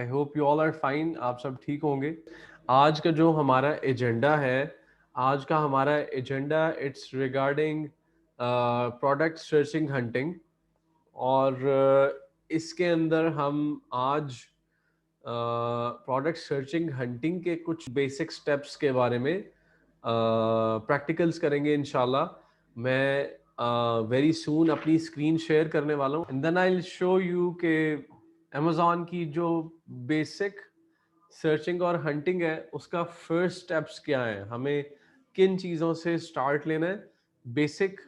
I hope you all are fine, आप सब ठीक होंगे। आज का जो हमारा एजेंडा है, आज का हमारा agenda it's regarding product searching hunting. और इसके अंदर हम आज प्रोडक्ट सर्चिंग हंटिंग के कुछ बेसिक स्टेप्स के बारे में प्रैक्टिकल्स करेंगे इंशाल्लाह। मैं वेरी सून अपनी स्क्रीन शेयर करने वाला हूँ and then I will show you के अमेज़ॉन की जो बेसिक सर्चिंग और हंटिंग है उसका फर्स्ट स्टेप्स क्या है, हमें किन चीज़ों से स्टार्ट लेना है। बेसिक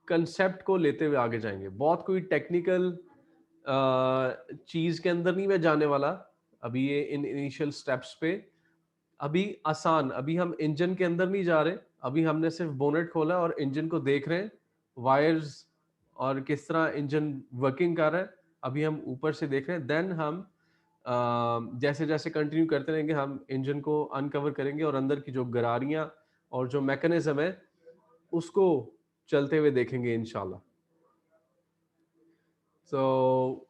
कंसेप्ट को लेते हुए आगे जाएंगे। बहुत कोई टेक्निकल चीज़ के अंदर नहीं मैं जाने वाला अभी ये इन इनिशियल स्टेप्स पे। अभी आसान, अभी हम इंजन के अंदर नहीं जा रहे, अभी हमने सिर्फ बोनेट खोला और इंजन को देख रहे हैं, वायर्स और किस तरह इंजन वर्किंग कर रहा है, अभी हम ऊपर से देख रहे हैं। देन हम जैसे जैसे कंटिन्यू करते रहेंगे हम इंजन को अनकवर करेंगे और अंदर की जो गरारियां और जो मैकेनिज्म है उसको चलते हुए देखेंगे इंशाल्लाह। तो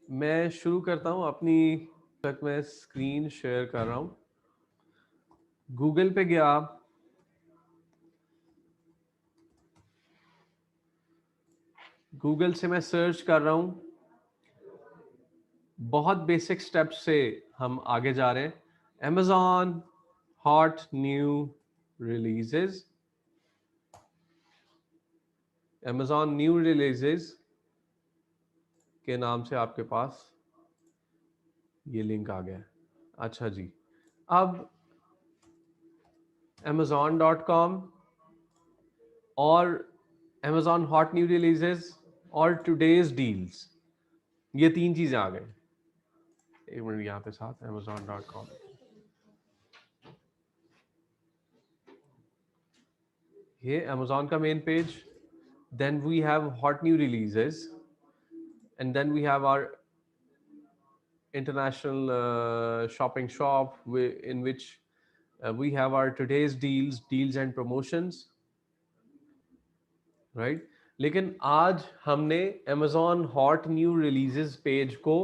मैं शुरू करता हूं अपनी तक, मैं स्क्रीन शेयर कर रहा हूं। गूगल पे गया, गूगल से मैं सर्च कर रहा हूं। बहुत बेसिक स्टेप से हम आगे जा रहे हैं। Amazon hot new releases, Amazon new releases के नाम से आपके पास ये लिंक आ गया। अच्छा जी, अब Amazon.com और Amazon हॉट न्यू रिलीजेस और टुडेज डील्स, ये तीन चीजें आ गए। एक मिनट यहाँ पे साथ Amazon.com, ये Amazon का main page. Then we have hot new releases and then we have our international shopping shop in which we have our today's deals and promotions, right? लेकिन आज हमने Amazon hot new releases page को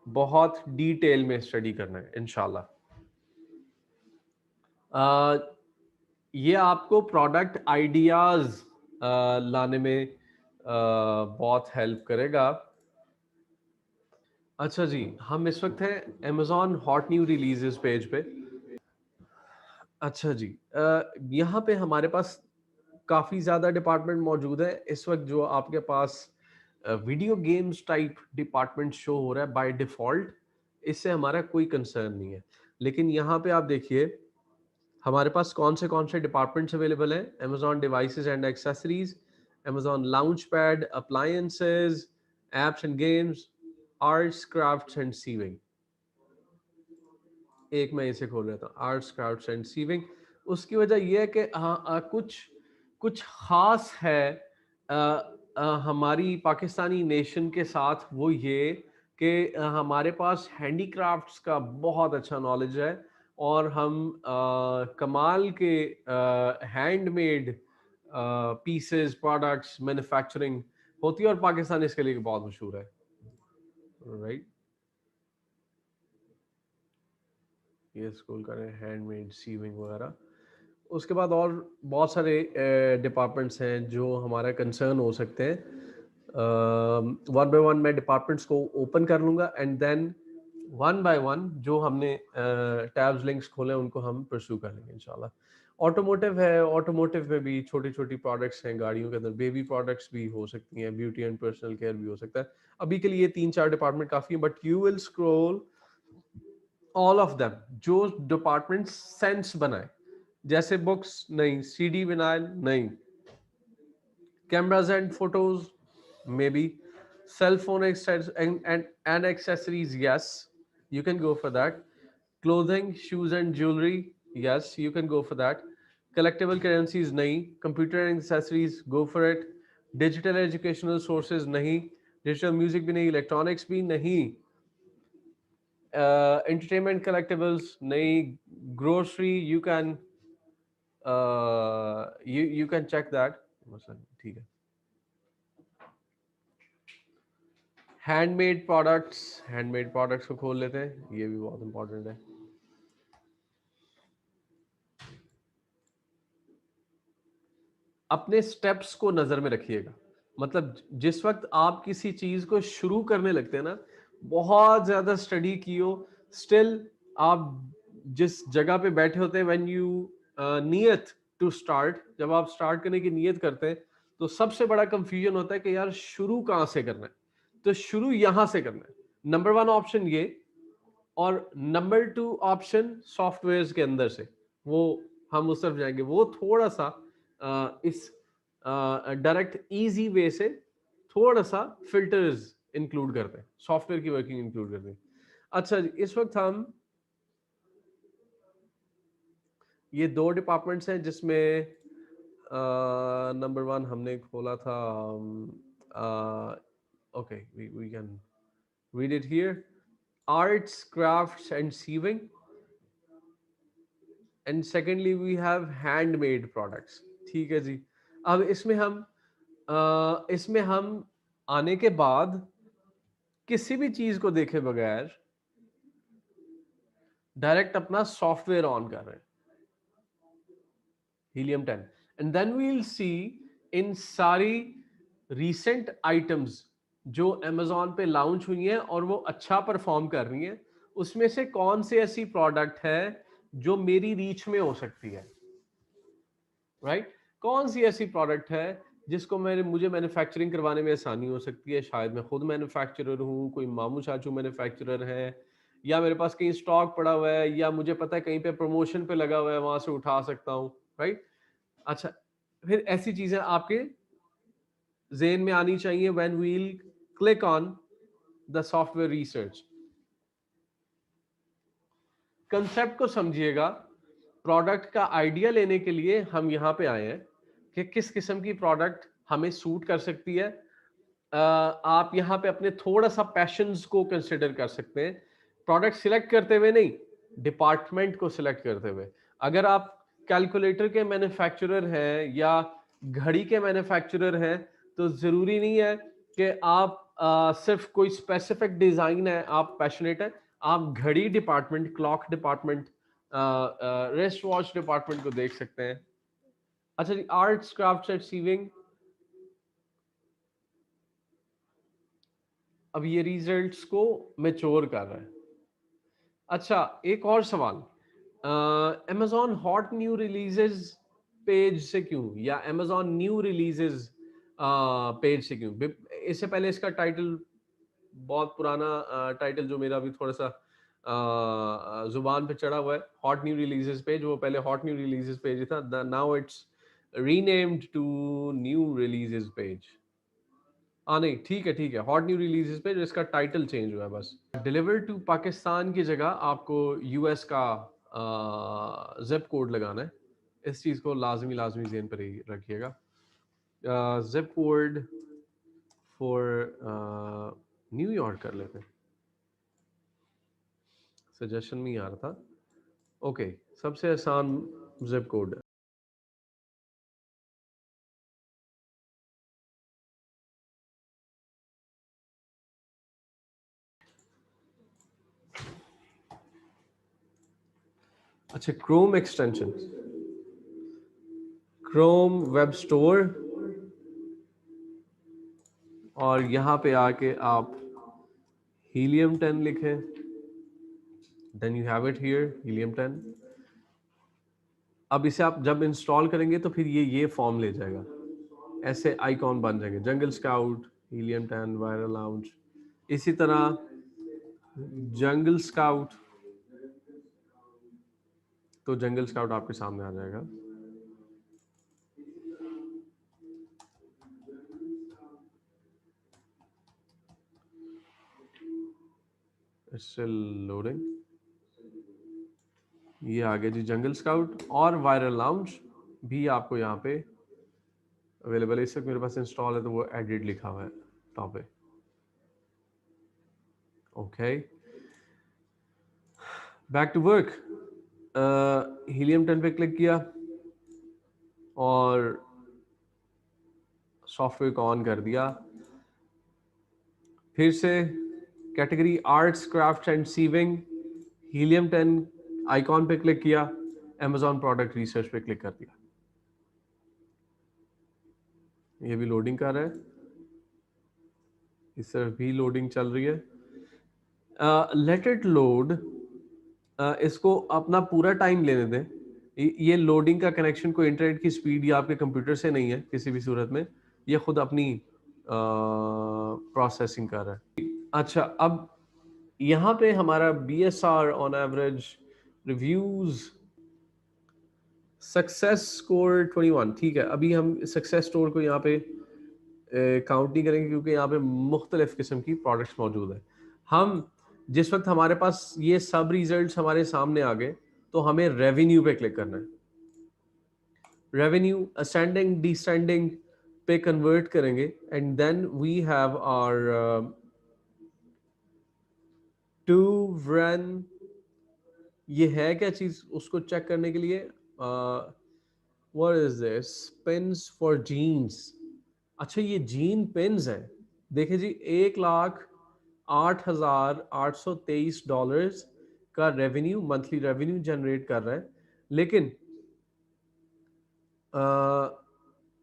बहुत detail में study करना है इंशाल्लाह। ये आपको प्रोडक्ट आइडियाज लाने में बहुत हेल्प करेगा। अच्छा जी, हम इस वक्त हैं Amazon hot new releases page पे। अच्छा जी, यहाँ पे हमारे पास काफ़ी ज़्यादा डिपार्टमेंट मौजूद है इस वक्त। जो आपके पास video games type department show हो रहा है बाय डिफ़ॉल्ट, इससे हमारा कोई कंसर्न नहीं है। लेकिन यहाँ पे आप देखिए हमारे पास कौन से डिपार्टमेंट्स अवेलेबल हैं। Amazon devices and accessories, Amazon launchpad, appliances, apps and games, arts crafts and sewing. एक मैं इसे खोल रहा था, आर्ट्स क्राफ्ट्स एंड सीविंग। उसकी वजह यह है कि हाँ, कुछ कुछ खास है हमारी पाकिस्तानी नेशन के साथ, वो ये कि हमारे पास हैंडीक्राफ्ट्स का बहुत अच्छा नॉलेज है और हम कमाल के हैंडमेड पीसेस प्रोडक्ट्स मैन्युफैक्चरिंग होती है और पाकिस्तान इसके लिए बहुत मशहूर है, राइट? ये स्कूल करें हैंडमेड सीविंग वगैरह। उसके बाद और बहुत सारे डिपार्टमेंट्स हैं जो हमारा कंसर्न हो सकते हैं। वन बाय वन मैं डिपार्टमेंट्स को ओपन कर लूँगा and then one by one जो हमने टैब्स लिंक्स खोले उनको हम परस्यू कर लेंगे इंशाल्लाह। ऑटोमोटिव है, ऑटोमोटिव में भी छोटी छोटी प्रोडक्ट्स हैं गाड़ियों के अंदर, बेबी प्रोडक्ट्स भी हो सकती हैं, ब्यूटी एंड पर्सनल केयर भी हो सकता है। अभी के लिए 3-4 डिपार्टमेंट काफ़ी है, but you will scroll all of them जो डिपार्टमेंट सेंस बनाए। जैसे बुक्स नहीं, सीडी विनाइल नहीं, cameras and photos may be, cell phone and accessories, yes, you can go for that. Clothing, shoes and jewelry, yes, you can go for that. Collectible currencies nahi, computer and accessories, go for it. Digital educational sources nahi, digital music bhi nahi, electronics bhi nahi, entertainment collectibles nahi, grocery you can you can check that. ठीक है। Handmade products को खोल लेते हैं, ये भी बहुत important है। अपने स्टेप्स को नजर में रखिएगा, मतलब जिस वक्त आप किसी चीज को शुरू करने लगते हैं ना, बहुत ज्यादा स्टडी की हो, स्टिल आप जिस जगह पे बैठे होते हैं, व्हेन यू नियत टू स्टार्ट, जब आप स्टार्ट करने की नियत करते हैं, तो सबसे बड़ा कंफ्यूजन होता है कि यार शुरू कहां से करना है। तो शुरू यहां से करना है, नंबर 1 ऑप्शन ये, और नंबर 2 ऑप्शन सॉफ्टवेयर के अंदर से, वो हम उस तरफ जाएंगे, वो थोड़ा सा इस डायरेक्ट इजी वे से थोड़ा सा फिल्टर्स इंक्लूड करते हैं, सॉफ्टवेयर की वर्किंग इंक्लूड करते हैं। अच्छा जी, इस वक्त हम ये 2 डिपार्टमेंट्स हैं जिसमें नंबर 1 हमने खोला था, okay we can read it here, arts crafts and sewing, and secondly we have handmade products. ठीक है जी, अब इसमें हम आने के बाद किसी भी चीज को देखे बगैर डायरेक्ट अपना सॉफ्टवेयर ऑन कर रहे हैं, Helium 10, and then we will see in सारी रीसेंट आइटम्स जो अमेजोन पे लॉन्च हुई हैं और वो अच्छा परफॉर्म कर रही हैं, उसमें से कौन सी ऐसी प्रोडक्ट है जो मेरी रीच में हो सकती है, राइट? कौन सी ऐसी प्रोडक्ट है जिसको मुझे मैन्युफैक्चरिंग करवाने में आसानी हो सकती है, शायद मैं खुद मैन्युफैक्चरर हूँ, कोई मामू चाचू मैन्युफैक्चरर है, या मेरे पास कहीं स्टॉक पड़ा हुआ है, या मुझे पता है कहीं पे प्रमोशन पे लगा हुआ है, वहां से उठा सकता हूँ, राइट? अच्छा, फिर ऐसी चीजें आपके जेन में आनी चाहिए when we'll click on the software research. Concept को समझिएगा, प्रोडक्ट का आइडिया लेने के लिए हम यहाँ पे आए हैं कि किस किस्म की प्रोडक्ट हमें सूट कर सकती है। आप यहाँ पे अपने थोड़ा सा पैशंस को कंसिडर कर सकते हैं, प्रोडक्ट सिलेक्ट करते हुए नहीं, डिपार्टमेंट को सिलेक्ट करते हुए। अगर आप कैलकुलेटर के मैन्युफैक्चरर हैं या घड़ी के मैन्युफैक्चरर हैं, तो जरूरी नहीं है कि आप सिर्फ कोई स्पेसिफिक डिजाइन है आप पैशनेट है, आप घड़ी department, clock department, rest watch department को देख सकते हैं। अच्छा जी, आर्ट्स क्राफ्ट्स एंड सीविंग, अब ये रिजल्ट्स को मैच्योर कर रहा है। अच्छा, एक और सवाल, amazon hot new releases page से क्यों, या amazon न्यू रिलीजेस पेज से क्यों? इससे पहले इसका टाइटल, बहुत पुराना टाइटल जो मेरा भी थोड़ा सा जुबान पे चढ़ा हुआ है, हॉट न्यू रिलीजेस पेज, वो पहले हॉट न्यू रिलीजेस पेज था, now it's renamed to new releases page. हाँ नहीं, ठीक है, हॉट न्यू रिलीजेस पे जो इसका टाइटल चेंज हुआ है बस। डिलीवर टू पाकिस्तान की जगह आपको यूएस का जिप कोड लगाना है, इस चीज़ को लाजमी लाजमी जेन पर ही रखिएगा। जिप कोड फॉर न्यूयॉर्क कर लेते हैं, सजेशन में ही आ रहा था। ओके, सबसे आसान जिप कोड, अच्छा, Chrome extension, Chrome web store, और यहाँ पे आके आप हीलियम 10 लिखें, then you have it here, Helium 10। अब इसे आप जब इंस्टॉल करेंगे तो फिर ये फॉर्म ले जाएगा, ऐसे आइकॉन बन जाएंगे, जंगल स्काउट, हीलियम 10, वायरल लाउंज, इसी तरह जंगल स्काउट, तो जंगल स्काउट आपके सामने आ जाएगा। स्टिल लोडिंग, ये आ गया जी जंगल स्काउट, और वायरल लाउंज भी आपको यहाँ पे अवेलेबल है। इस वक्त मेरे पास इंस्टॉल है तो वो एडिट लिखा हुआ है टॉप पे। Okay, back to work, Helium 10 पे क्लिक किया और सॉफ्टवेयर को ऑन कर दिया। फिर से category arts craft and sewing, Helium 10 icon पे क्लिक किया, Amazon प्रोडक्ट रिसर्च पे क्लिक कर दिया। ये भी लोडिंग कर रहा है, इस तरफ भी लोडिंग चल रही है। लेट इट लोड, इसको अपना पूरा टाइम लेने दें। ये लोडिंग का कनेक्शन कोई इंटरनेट की स्पीड या आपके कंप्यूटर से नहीं है किसी भी सूरत में, ये खुद अपनी प्रोसेसिंग कर रहा है। अच्छा, अब यहाँ पे हमारा BSR on average reviews success score 21, ठीक है। अभी हम सक्सेस स्टोर को यहाँ पे काउंट नहीं करेंगे क्योंकि यहाँ पे मुख्तलिफ किस्म की प्रोडक्ट्स मौजूद है। हम जिस वक्त हमारे पास ये सब रिजल्ट्स हमारे सामने आ गए तो हमें रेवेन्यू पे क्लिक करना है। रेवेन्यू असेंडिंग डिसेंडिंग पे कन्वर्ट करेंगे and then we have our to run. ये है क्या चीज, उसको चेक करने के लिए what is this, pins for jeans. अच्छा, ये जीन पिन्स हैं। देखिए जी, 1,08,823 का रेवेन्यू, मंथली रेवेन्यू जनरेट कर रहा है। लेकिन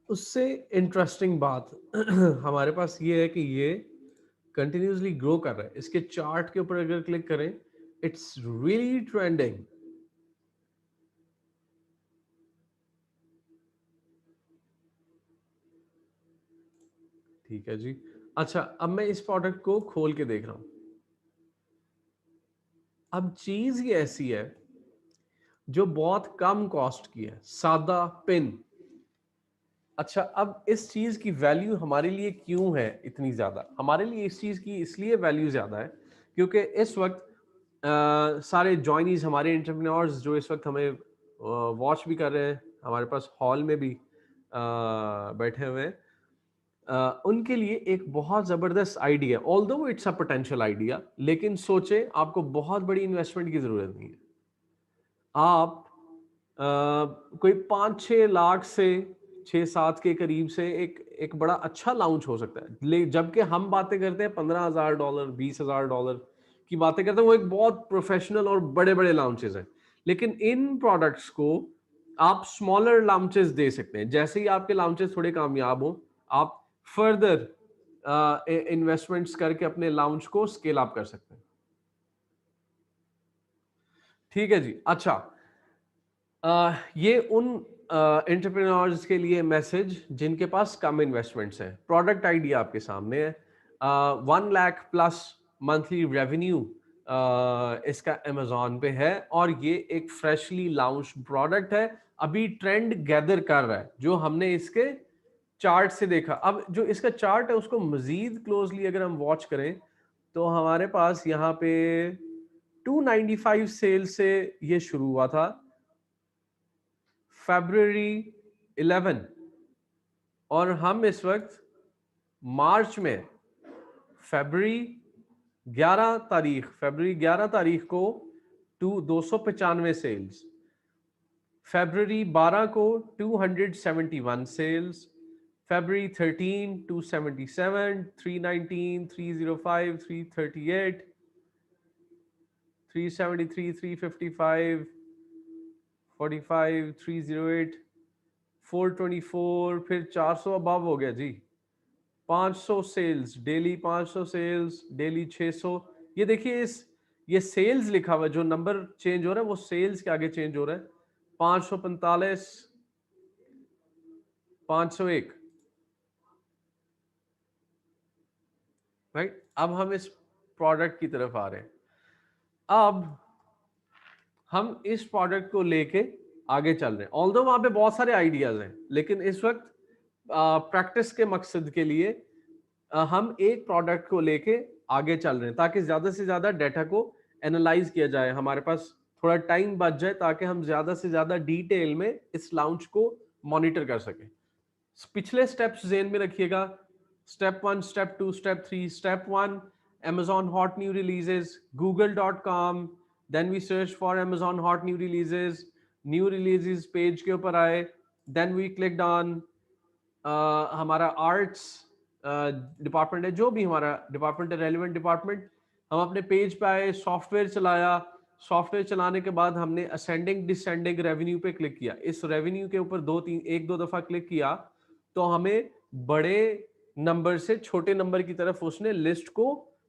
उससे इंटरेस्टिंग बात हमारे पास ये है कि ये कंटिन्यूसली ग्रो कर रहा है। इसके चार्ट के ऊपर अगर क्लिक करें, इट्स रियली ट्रेंडिंग। ठीक है जी। अच्छा, अब मैं इस प्रोडक्ट को खोल के देख रहा हूं। अब चीज ये ऐसी है जो बहुत कम कॉस्ट की है, सादा पिन। अच्छा, अब इस चीज की वैल्यू हमारे लिए क्यों है इतनी ज्यादा? हमारे लिए इस चीज की इसलिए वैल्यू ज्यादा है क्योंकि इस वक्त सारे जॉइनीज, हमारे एंटरप्रेन्योर्स जो इस वक्त हमें वॉच भी कर रहे हैं, हमारे पास हॉल में भी बैठे हुए हैं, उनके लिए एक बहुत ज़बरदस्त idea, although it's a potential idea, लेकिन सोचे आपको बहुत बड़ी इन्वेस्टमेंट की ज़रूरत नहीं है। आप कोई 5-6 लाख से 6-7 के करीब से एक एक बड़ा अच्छा लाउंच हो सकता है। जबकि हम बातें करते हैं $15,000, $20,000 की बातें करते हैं, वो एक बहुत प्रोफेशनल और बड़े बड़े लाउंचेस हैं। लेकिन इन प्रोडक्ट्स को आप स्मॉलर लाउंचेस दे सकते हैं। जैसे ही आपके लाउंचेस थोड़े कामयाब हो, आप फर्दर इन्वेस्टमेंट्स करके अपने लाउंच को स्केल अप कर सकते हैं। ठीक है जी। अच्छा, ये उन एंटरप्रेन्योर्स के लिए मैसेज जिनके पास कम इन्वेस्टमेंट्स हैं। प्रोडक्ट आइडिया आपके सामने है। 1 लाख प्लस मंथली रेवेन्यू इसका अमेजोन पे है और ये एक फ्रेशली लॉन्च प्रोडक्ट है। अभी ट्रेंड गैदर कर रहा है, जो हमने इसके चार्ट से देखा। अब जो इसका चार्ट है उसको मजीद क्लोजली अगर हम वॉच करें तो हमारे पास यहाँ पे 295 सेल से ये शुरू हुआ था फरवरी 11, और हम इस वक्त मार्च में फरवरी 11 तारीख को 295 सेल्स, फरवरी 12 को 271 सेल्स, फरवरी 13 277, 319, 305, 338, 373, 355, 45, 308, 424, फिर 400 अबव हो गया जी। 500 सेल्स डेली, 500 सेल्स डेली, 600। ये देखिए, ये सेल्स लिखा हुआ है, जो नंबर चेंज हो रहा है वो सेल्स के आगे चेंज हो रहा है। 545, 501, राइट। अब हम इस प्रोडक्ट की तरफ आ रहे हैं। अब हम इस प्रोडक्ट को लेके आगे चल रहे हैं। ऑल्दो वहां पे बहुत सारे आइडियाज हैं, लेकिन इस वक्त प्रैक्टिस के मकसद के लिए हम एक प्रोडक्ट को लेके आगे चल रहे हैं ताकि ज्यादा से ज्यादा डेटा को एनालाइज किया जाए, हमारे पास थोड़ा टाइम बच जाए ताकि हम ज्यादा से ज्यादा डिटेल में इस लाउंच को मॉनिटर कर सकें। पिछले स्टेप्स जेन में रखिएगा। Step 1, step 2, step 3। Step 1, Amazon hot new releases, google.com, then we search for Amazon hot new releases page के ऊपर आए, then we clicked on हमारा आर्ट्स डिपार्टमेंट है, जो भी हमारा डिपार्टमेंट है, रेलिवेंट डिपार्टमेंट, हम अपने पेज पे आए, सॉफ्टवेयर चलाया, सॉफ्टवेयर चलाने के बाद हमने असेंडिंग डिसेंडिंग रेवेन्यू पे क्लिक किया, इस रेवेन्यू के ऊपर एक दो दफा क्लिक किया तो हमें बड़े नंबर से छोटे नंबर की तरफ उसने लिस्ट को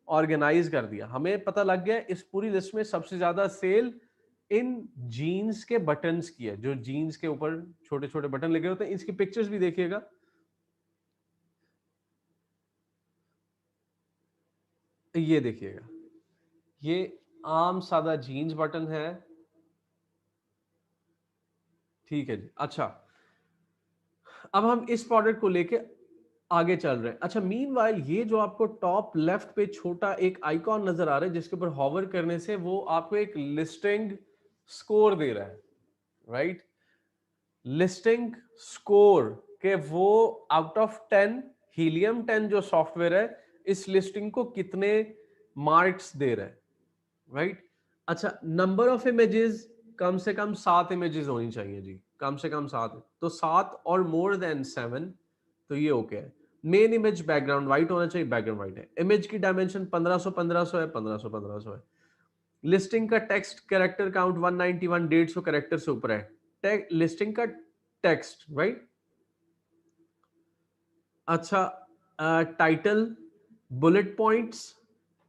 ऑर्गेनाइज कर दिया। हमें पता लग गया इस पूरी लिस्ट में सबसे ज्यादा सेल इन जीन्स के बटन्स की है, जो जीन्स के ऊपर छोटे छोटे बटन लगे होते हैं। इसकी पिक्चर्स भी देखिएगा, ये देखिएगा, ये आम सादा जीन्स बटन है, ठीक है जी। अच्छा, अब हम इस प्रोडक्ट को लेके आगे चल रहे हैं। अच्छा, मीनवाइल ये जो आपको टॉप लेफ्ट पे छोटा एक आइकॉन नजर आ रहा है जिसके ऊपर हॉवर करने से वो आपको एक लिस्टिंग स्कोर दे रहा है, राइट? लिस्टिंग स्कोर के वो आउट ऑफ 10 हीलियम 10 जो सॉफ्टवेयर है इस लिस्टिंग को कितने मार्क्स दे रहा है, राइट? अच्छा, नंबर ऑफ इमेजेस कम से कम 7 इमेजेस होनी चाहिए जी, कम से कम 7, तो 7 और मोर देन 7, तो ये ओके है। मेन इमेज बैकग्राउंड व्हाइट होना चाहिए, बैकग्राउंड व्हाइट है। इमेज की डायमेंशन 1500 है, 1500 है। लिस्टिंग का टेक्स्ट कैरेक्टर काउंट 191, 150 कैरेक्टर से ऊपर है लिस्टिंग का टेक्स्ट, राइट? अच्छा, title bullet points,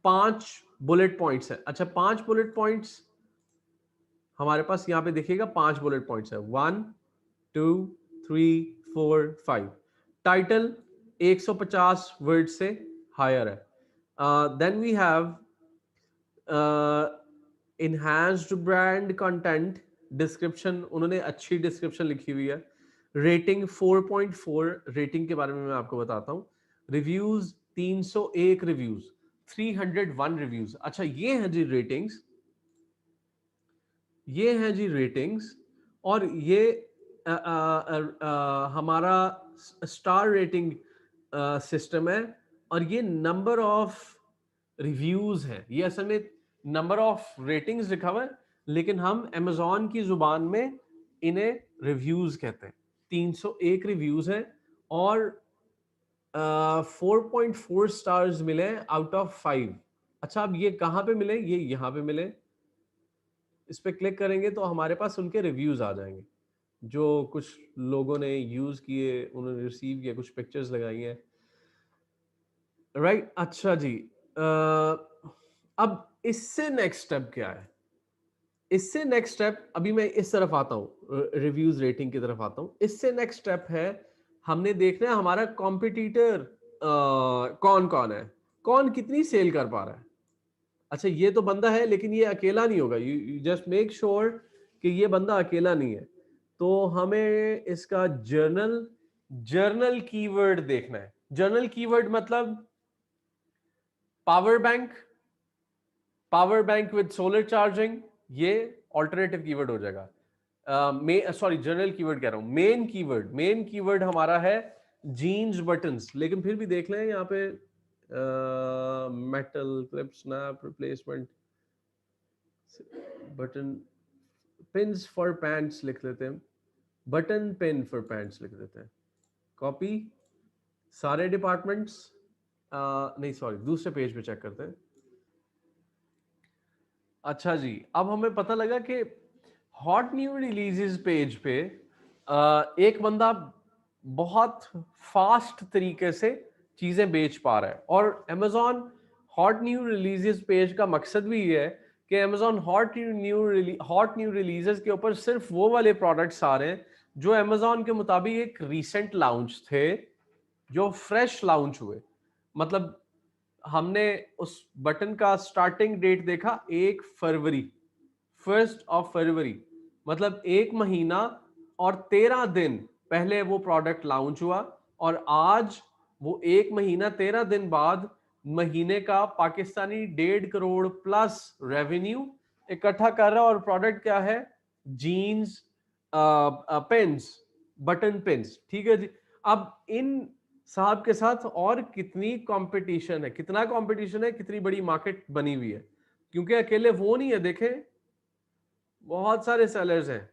5 bullet points है। अच्छा, 5 बुलेट पॉइंट्स हमारे पास यहां पे देखिएगा, 5 बुलेट पॉइंट्स है, 1 2 3 4 5। टाइटल 150 वर्ड से हायर है। Then we have enhanced brand content, description उन्होंने अच्छी डिस्क्रिप्शन लिखी हुई है। रेटिंग 4.4, रेटिंग के बारे में मैं आपको बताता हूँ। Reviews 301 reviews, 301 reviews. अच्छा, ये है जी रेटिंग्स, ये है जी रेटिंग्स, और ये हमारा स्टार रेटिंग सिस्टम है, और ये नंबर ऑफ रिव्यूज है। ये असल में नंबर ऑफ रेटिंग्स लिखा हुआ है, लेकिन हम Amazon की जुबान में इन्हें रिव्यूज कहते हैं। 301 रिव्यूज हैं और 4.4 स्टार्स मिले आउट ऑफ 5। अच्छा, अब ये कहां पे मिले? ये यहां पे मिले। इस पे क्लिक करेंगे तो हमारे पास उनके रिव्यूज आ जाएंगे, जो कुछ लोगों ने यूज किए, उन्होंने रिसीव किया, कुछ पिक्चर्स लगाई हैं, राइट? अच्छा जी, अब इससे नेक्स्ट स्टेप क्या है? इससे नेक्स्ट स्टेप, अभी मैं इस तरफ आता हूं, रिव्यूज रेटिंग की तरफ आता हूं। इससे नेक्स्ट स्टेप है, हमने देखना है हमारा कॉम्पिटिटर कौन कौन है, कौन कितनी सेल कर पा रहा है। अच्छा, ये तो बंदा है लेकिन ये अकेला नहीं होगा, यू जस्ट मेक श्योर कि ये बंदा अकेला नहीं है। तो हमें इसका जर्नल जर्नल कीवर्ड देखना है। जर्नल कीवर्ड मतलब power bank, power bank with solar charging, ये ऑल्टरनेटिव कीवर्ड हो जाएगा। सॉरी, जर्नल कीवर्ड कह रहा हूं। मेन कीवर्ड हमारा है जीन्स बटन्स, लेकिन फिर भी देख लें यहाँ पे metal clip snap replacement button pins for pants लिख लेते हैं, बटन पिन फॉर पैंट्स लिख देते हैं। कॉपी सारे डिपार्टमेंट्स, नहीं सॉरी, दूसरे पेज पे चेक करते हैं। अच्छा जी, अब हमें पता लगा कि हॉट न्यू रिलीजेस पेज पे एक बंदा बहुत फास्ट तरीके से चीजें बेच पा रहा है, और Amazon hot new releases page का मकसद भी ये है कि Amazon हॉट न्यू रिलीजेस के ऊपर सिर्फ वो वाले प्रोडक्ट्स आ रहे हैं जो Amazon के मुताबिक एक रीसेंट लॉन्च थे, जो फ्रेश लॉन्च हुए। मतलब हमने उस बटन का स्टार्टिंग डेट देखा 1 फरवरी, 1 फरवरी, मतलब 1 महीना और 13 दिन पहले वो प्रोडक्ट लॉन्च हुआ, और आज वो 1 महीना 13 दिन बाद महीने का पाकिस्तानी 1.5 करोड़ प्लस रेवेन्यू इकट्ठा कर रहा है। और प्रोडक्ट क्या है? जीन्स पेन्स, बटन पेन्स, ठीक है जी। अब इन साहब के साथ और कितनी कंपटीशन है, कितना कंपटीशन है, कितनी बड़ी मार्केट बनी हुई है, क्योंकि अकेले वो नहीं है, देखें बहुत सारे सेलर्स हैं,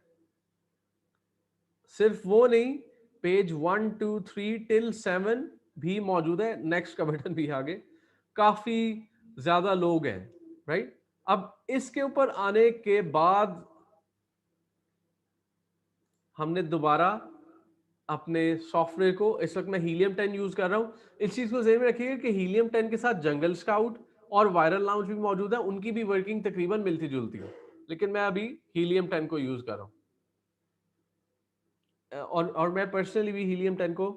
सिर्फ वो नहीं, पेज 1 2 3 till 7 भी मौजूद है, नेक्स्ट का बटन भी आगे, काफी ज्यादा लोग हैं, राइट। अब इसके ऊपर आने के बाद हमने दोबारा अपने सॉफ्टवेयर को, इस वक्त मैं हीलियम 10 यूज कर रहा हूं, इस चीज को ध्यान में रखिएगा कि हीलियम 10 के साथ जंगल स्काउट और वायरल लाउंज भी मौजूद है, उनकी भी वर्किंग तकरीबन मिलती जुलती है, लेकिन मैं अभी हीलियम 10 को यूज कर रहा हूं। और मैं पर्सनली भी हीलियम 10 को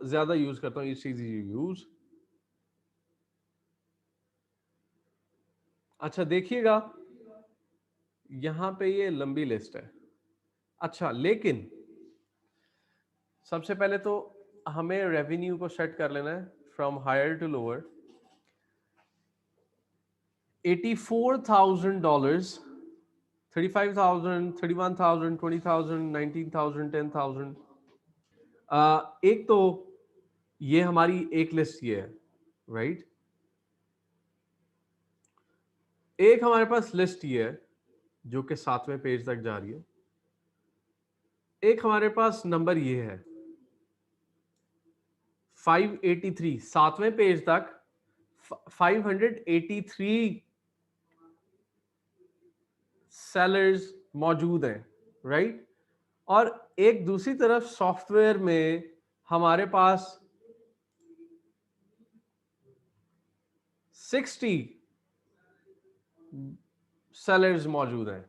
ज्यादा यूज करता हूँ, इस चीज यूज। अच्छा देखिएगा, यहां पे ये लंबी लिस्ट है। अच्छा, लेकिन सबसे पहले तो हमें रेवेन्यू को सेट कर लेना है फ्रॉम हायर टू लोअर। $84,000, 35,000, 31,000, 20,000, 19,000, 10,000। एक तो ये हमारी एक लिस्ट ये है, राइट। एक हमारे पास लिस्ट ये है जो कि 7वें पेज तक जा रही है। एक हमारे पास नंबर ये है 583, 7वें पेज तक 583 सेलर्स मौजूद हैं, राइट। और एक दूसरी तरफ सॉफ्टवेयर में हमारे पास 60 सेलर्स मौजूद हैं।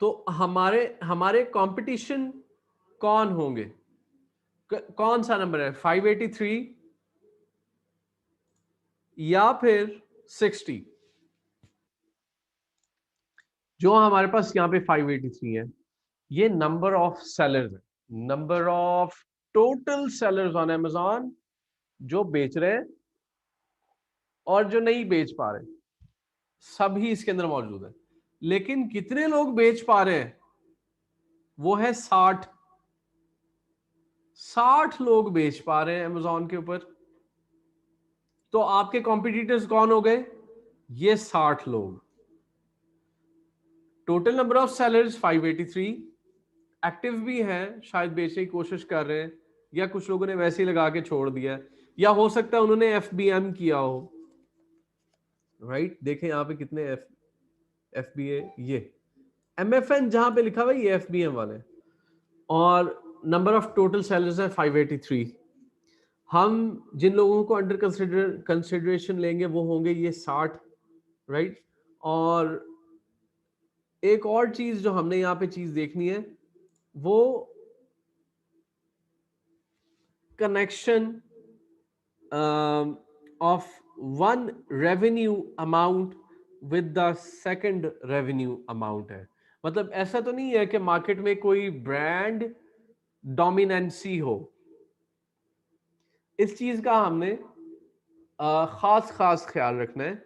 तो हमारे हमारे कंपटीशन कौन होंगे? कौन सा नंबर है, 583 या फिर 60? जो हमारे पास यहाँ पे 583 है, ये नंबर ऑफ सेलर्स है, number of total sellers on Amazon जो बेच रहे हैं और जो नहीं बेच पा रहे, सभी इसके अंदर मौजूद है। लेकिन कितने लोग बेच पा रहे हैं? वो है 60। 60 लोग बेच पा रहे हैं Amazon के ऊपर। तो आपके कॉम्पिटिटर्स कौन हो गए? ये 60 लोग। Total number of sellers 583, active भी हैं, शायद बेचने की कोशिश कर रहे हैं, या कुछ लोगों ने वैसे ही लगा के छोड़ दिया, या हो सकता है उन्होंने FBM किया हो, राइट। देखें यहाँ पे कितने FBA, ये MFN जहां पे लिखा हुआ है ये FBM वाले, और नंबर ऑफ टोटल सेलर्स है 583। हम जिन लोगों को अंडर कंसिडरेशन लेंगे वो होंगे ये 60, राइट। और एक और चीज जो हमने यहाँ पे चीज देखनी है वो connection of one revenue amount with the second revenue amount है। मतलब ऐसा तो नहीं है कि मार्केट में कोई ब्रांड डोमिनेंसी हो, इस चीज का हमने खास खास ख्याल रखना है।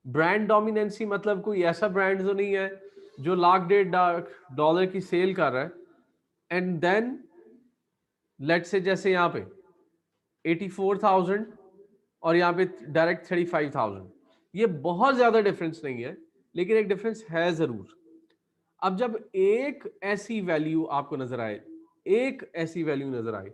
ब्रांड डोमिनेंसी मतलब कोई ऐसा ब्रांड तो नहीं है जो $1.5 की सेल कर रहा है एंड देन लेट से जैसे यहाँ पे 84,000 और यहाँ पे डायरेक्ट 35,000। ये बहुत ज्यादा डिफरेंस नहीं है, लेकिन एक डिफरेंस है जरूर। अब जब एक ऐसी वैल्यू आपको नजर आए, एक ऐसी वैल्यू नजर आए,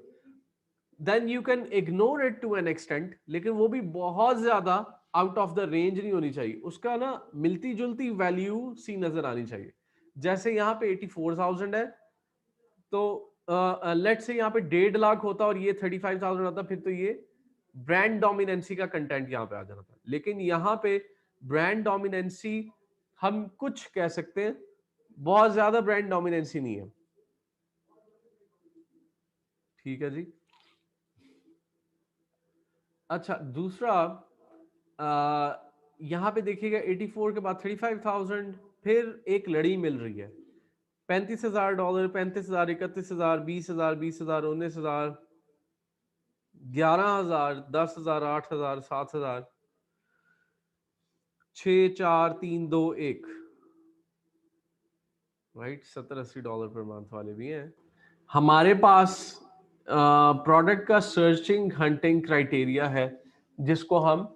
then you can ignore it to an extent, लेकिन वो भी बहुत ज्यादा आउट ऑफ द रेंज नहीं होनी चाहिए, उसका ना मिलती जुलती वैल्यू सी नजर आनी चाहिए। जैसे यहाँ पे 84,000 है, तो लेट से यहाँ पे 1.5 लाख होता और ये 35,000 होता, फिर तो ये ब्रांड डोमिनेंसी का कंटेंट यहाँ पे आ जाना था। लेकिन यहाँ पे ब्रांड डोमिनेंसी हम कुछ कह सकते हैं, बहुत ज्यादा ब्रांड डोमिनेंसी नहीं है, ठीक है जी। अच्छा दूसरा, यहाँ पे देखिएगा 84 के बाद 35,000, फिर एक लड़ी मिल रही है $35,000, 35,000, 31,000, 20,000, 20,000, 19,000, 11,000, 10,000, 8,000, 7,000, 6, 4, 3, 2, 1, राइट। $70-80 पर मंथ वाले भी हैं हमारे पास। प्रोडक्ट का सर्चिंग हंटिंग क्राइटेरिया है जिसको हम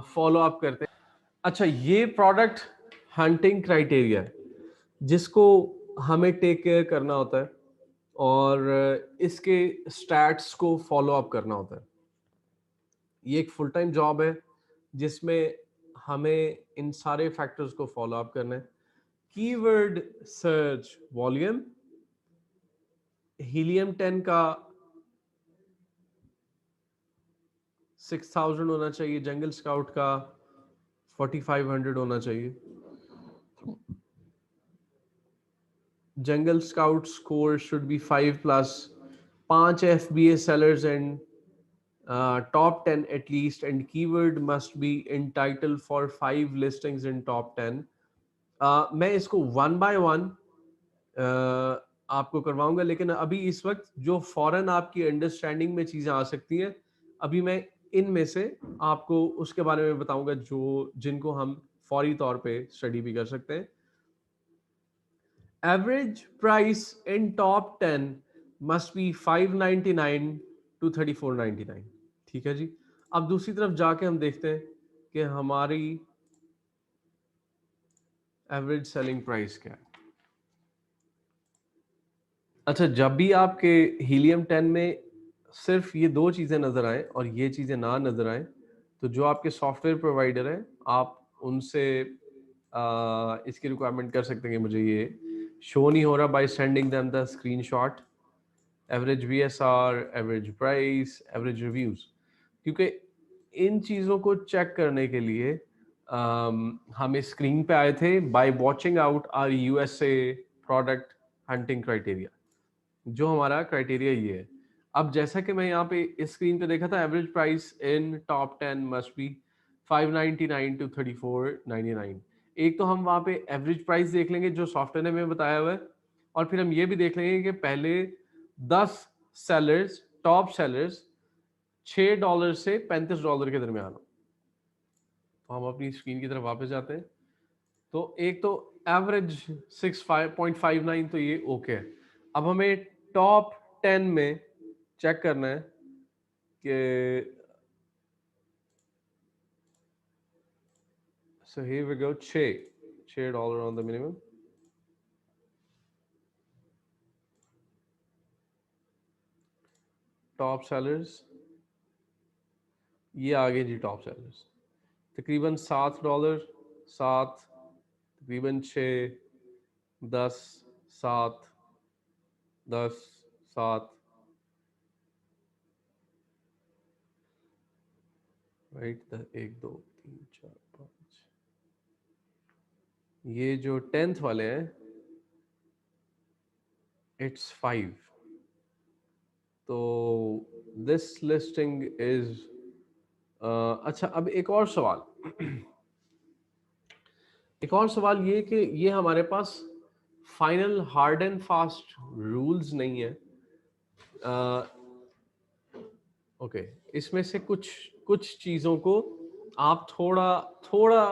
फॉलो अप करते हैं। अच्छा, ये प्रोडक्ट हंटिंग क्राइटेरिया है जिसको हमें टेक केयर करना होता है। और इसके स्टैट्स को फॉलो अप करना होता है। ये एक फुल टाइम जॉब है जिसमें हमें इन सारे फैक्टर्स को फॉलो अप करना है। कीवर्ड सर्च वॉल्यूम, हीलियम 10 का 6000 होना चाहिए, जंगल स्काउट का 4500 होना चाहिए। जंगल scout score should be 5+, 5 FBA sellers and top 10 at least, and keyword must be in title for 5 listings in top 10. मैं इसको वन बाय वन आपको करवाऊंगा, लेकिन अभी इस वक्त जो फौरन आपकी अंडरस्टैंडिंग में चीजें आ सकती हैं, अभी मैं इनमें से आपको उसके बारे में बताऊंगा जो जिनको हम फौरी तौर पे स्टडी भी कर सकते हैं। Average price in top 10 must be 599 to 3499। ठीक है जी। अब दूसरी तरफ जाके हम देखते हैं कि हमारी एवरेज सेलिंग प्राइस क्या है। अच्छा, जब भी आपके हीलियम 10 में सिर्फ ये दो चीज़ें नज़र आए और ये चीज़ें ना नज़र आए, तो जो आपके सॉफ्टवेयर प्रोवाइडर हैं आप उनसे इसकी रिक्वायरमेंट कर सकते हैं कि मुझे ये शो नहीं हो रहा, by sending them the screenshot, average VSR, average price, average reviews. क्योंकि इन चीज़ों को चेक करने के लिए हम इस स्क्रीन पे आए थे by watching out our USA product hunting criteria. जो हमारा क्राइटेरिया ये है। अब जैसा कि मैं यहाँ पे इस स्क्रीन पे देखा था, average price in top 10 must be 599 to 3499। एक तो हम वहाँ पे एवरेज प्राइस देख लेंगे जो सॉफ्टवेयर ने हमें बताया हुआ है, और फिर हम ये भी देख लेंगे कि पहले 10 सेलर्स, टॉप सेलर्स $6 से $35 के दरमियान हो। तो हम अपनी स्क्रीन की तरफ वापस जाते हैं। तो एक तो एवरेज 6.59 तो ये ओके है। अब हमें टॉप 10 में चेक करना है कि so here we go, $6 on the minimum। Top sellers ये आगे जी, टॉप सेलर्स तकरीबन $7, 7, तकरीबन 6, 10, 7, 10, 7, राइट। 1, 2, 3, 4, 5, ये जो 10th वाले हैं इट्स 5। तो दिस लिस्टिंग इज अच्छा। अब एक और सवाल एक और सवाल ये कि ये हमारे पास final hard and fast rules नहीं है। ओके, इसमें से कुछ कुछ चीज़ों को आप थोड़ा थोड़ा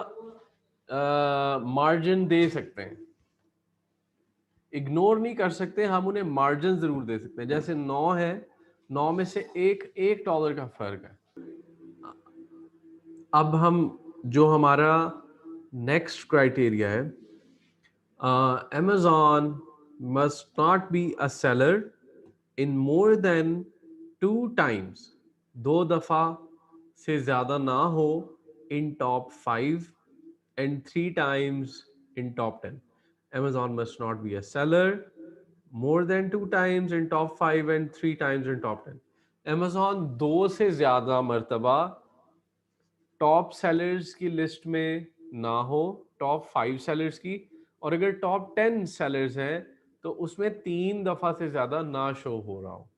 मार्जिन दे सकते हैं, इग्नोर नहीं कर सकते, हम उन्हें मार्जिन जरूर दे सकते हैं। जैसे 9 है, 9 में से एक डॉलर का फर्क है। अब हम जो हमारा नेक्स्ट क्राइटेरिया है, Amazon must not be a seller in more than 2 times, 2 दफा से ज्यादा ना हो in top 5 and 3 times in top 10। Amazon must not be a seller more than 2 times in top 5 and 3 times in top 10। Amazon 2 से ज्यादा मर्तबा top sellers की list में ना हो, टॉप 5 सेलर्स की, और अगर टॉप 10 सेलर्स हैं तो उसमें 3 दफा से ज्यादा ना शो हो रहा हो।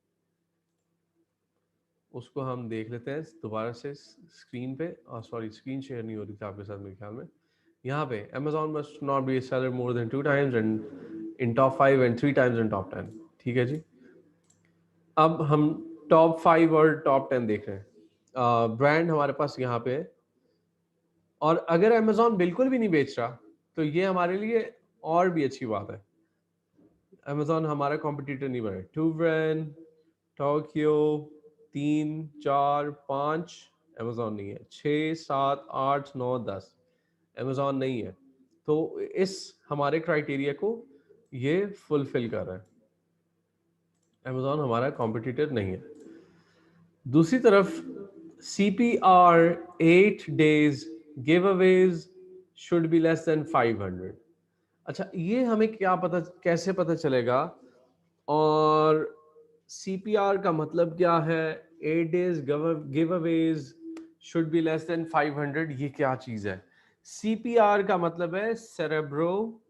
उसको हम देख लेते हैं दोबारा से स्क्रीन पे। सॉरी, स्क्रीन शेयर नहीं हो रही थी आपके साथ मेरे ख्याल में। यहाँ पे Amazon must not be a seller more than 2 times and in top 5 and 3 times in top 10। ठीक है जी। अब हम टॉप 5 और टॉप 10 देख रहे हैं। ब्रांड हमारे पास यहाँ पे है, और अगर अमेजोन बिल्कुल भी नहीं बेच रहा तो ये हमारे लिए और भी अच्छी बात है। अमेजोन हमारा कॉम्पिटिटर नहीं बने। टू ब्रांड, टोक्यो, 3, 4, 5 अमेजोन नहीं है। 6, 7, 8, 9, 10 अमेजोन नहीं है। तो इस हमारे क्राइटेरिया को ये फुलफिल कर रहा है। अमेजोन हमारा कॉम्पिटिटर नहीं है। दूसरी तरफ CPR 8 days giveaways should be less than 500। अच्छा, ये हमें क्या पता, कैसे पता चलेगा? और CPR का मतलब क्या है? 8 days giveaways should be less than 500, ये क्या चीज है? CPR का मतलब है Cerebro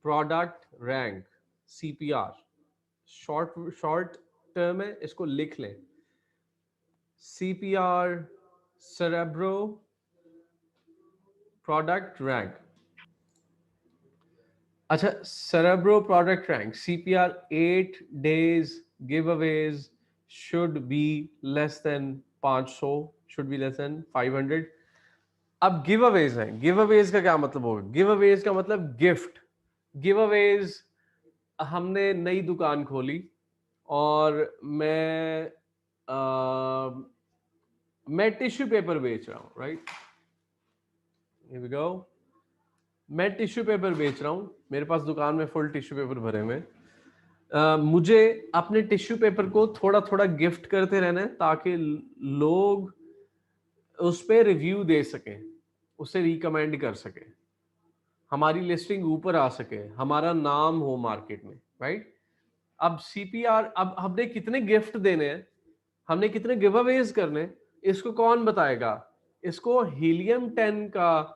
product rank. CPR short short term है, इसको लिख लें। CPR Cerebro product rank. अच्छा, Cerebro product rank CPR 8 days giveaways should be less than 500, should be less than 500। अब गिव अवेज हैं, गिव अवेज का क्या मतलब होगा? गिव अवेज का मतलब गिफ्ट। गिव अवेज, हमने नई दुकान खोली और मैं टिश्यू पेपर बेच रहा हूं, राइट? Here we go. मैं टिश्यू पेपर बेच रहा हूं, मेरे पास दुकान में फुल टिश्यू पेपर भरे हुए हैं। मुझे अपने टिश्यू पेपर को थोड़ा थोड़ा गिफ्ट करते रहना है ताकि लोग उस पर रिव्यू दे सकें, उसे रिकमेंड कर सकें, हमारी लिस्टिंग ऊपर आ सके, हमारा नाम हो मार्केट में, राइट? अब CPR, अब हमने कितने गिफ्ट देने हैं, हमने कितने गिव अवेज करने, इसको कौन बताएगा? इसको हीलियम 10 का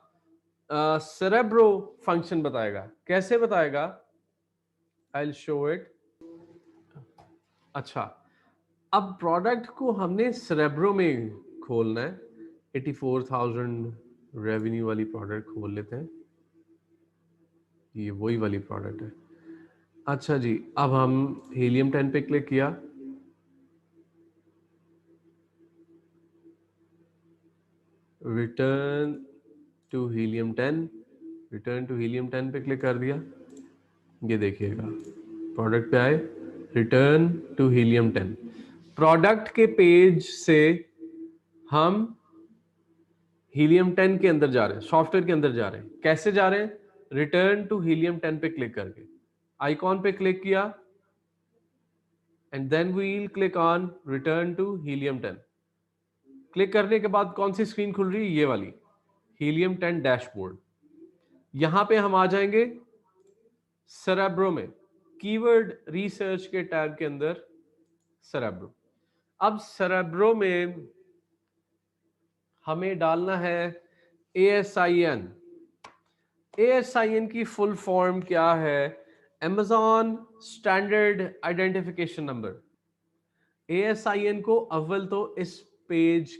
सेरेब्रो फंक्शन बताएगा। कैसे बताएगा? आई विल शो इट। अच्छा, अब प्रोडक्ट को हमने सेरेब्रो में खोलना है। 84,000 रेवेन्यू वाली प्रोडक्ट खोल लेते हैं, ये वही वाली प्रोडक्ट है। अच्छा जी, अब हम हीलियम 10 पे क्लिक किया, return to Helium 10, return to Helium 10 पे क्लिक कर दिया। ये देखिएगा, प्रोडक्ट पे आए, रिटर्न टू हीलियम 10। प्रोडक्ट के पेज से हम हीलियम 10 के अंदर जा रहे हैं, सॉफ्टवेयर के अंदर जा रहे हैं। कैसे जा रहे हैं? रिटर्न टू हीलियम 10 पे क्लिक करके, आइकॉन पे क्लिक किया and then we will click on return to Helium 10। Click करने के बाद कौन सी स्क्रीन खुल रही है? ये वाली, हीलियम 10 डैशबोर्ड। यहां पे हम आ जाएंगे सेरेब्रो में, कीवर्ड रिसर्च के टैब के अंदर सेरेब्रो। अब सेरेब्रो में हमें डालना है ASIN। ASIN की फुल फॉर्म क्या है? Amazon standard identification number. ASIN को अव्वल तो इस पेज,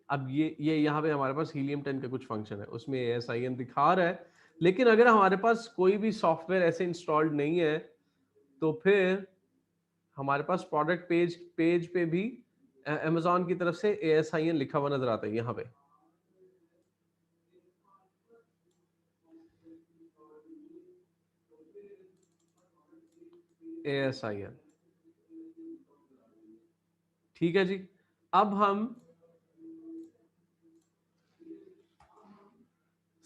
अब ये यहाँ पे हमारे पास हीलियम 10 का कुछ फंक्शन है, उसमें ASIN दिखा रहा है, लेकिन अगर हमारे पास कोई भी सॉफ्टवेयर ऐसे इंस्टॉल्ड नहीं है तो फिर हमारे पास प्रोडक्ट पेज पे भी Amazon की तरफ से ASIN लिखा हुआ नजर आता है। यहाँ पे ASIN, ठीक है जी। अब हम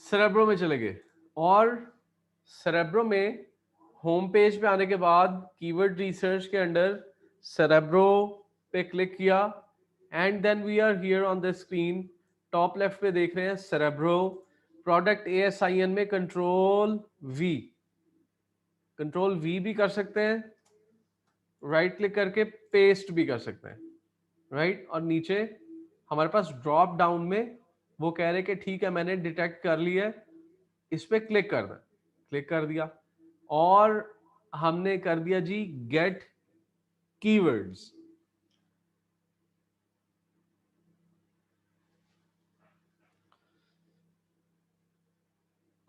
सेरेब्रो में चले गए और सेरेब्रो में होम पेज पे आने के बाद कीवर्ड रिसर्च के अंडर सेरेब्रो पे क्लिक किया and then we are here on the screen. Top left पे देख रहे हैं सेरेब्रो प्रोडक्ट ASIN में कंट्रोल वी भी कर सकते हैं, राइट क्लिक करके पेस्ट भी कर सकते हैं, राइट। और नीचे हमारे पास ड्रॉप डाउन में वो कह रहे कि ठीक है मैंने डिटेक्ट कर लिया है, इस पे क्लिक करना, क्लिक कर दिया और हमने कर दिया जी गेट कीवर्ड्स।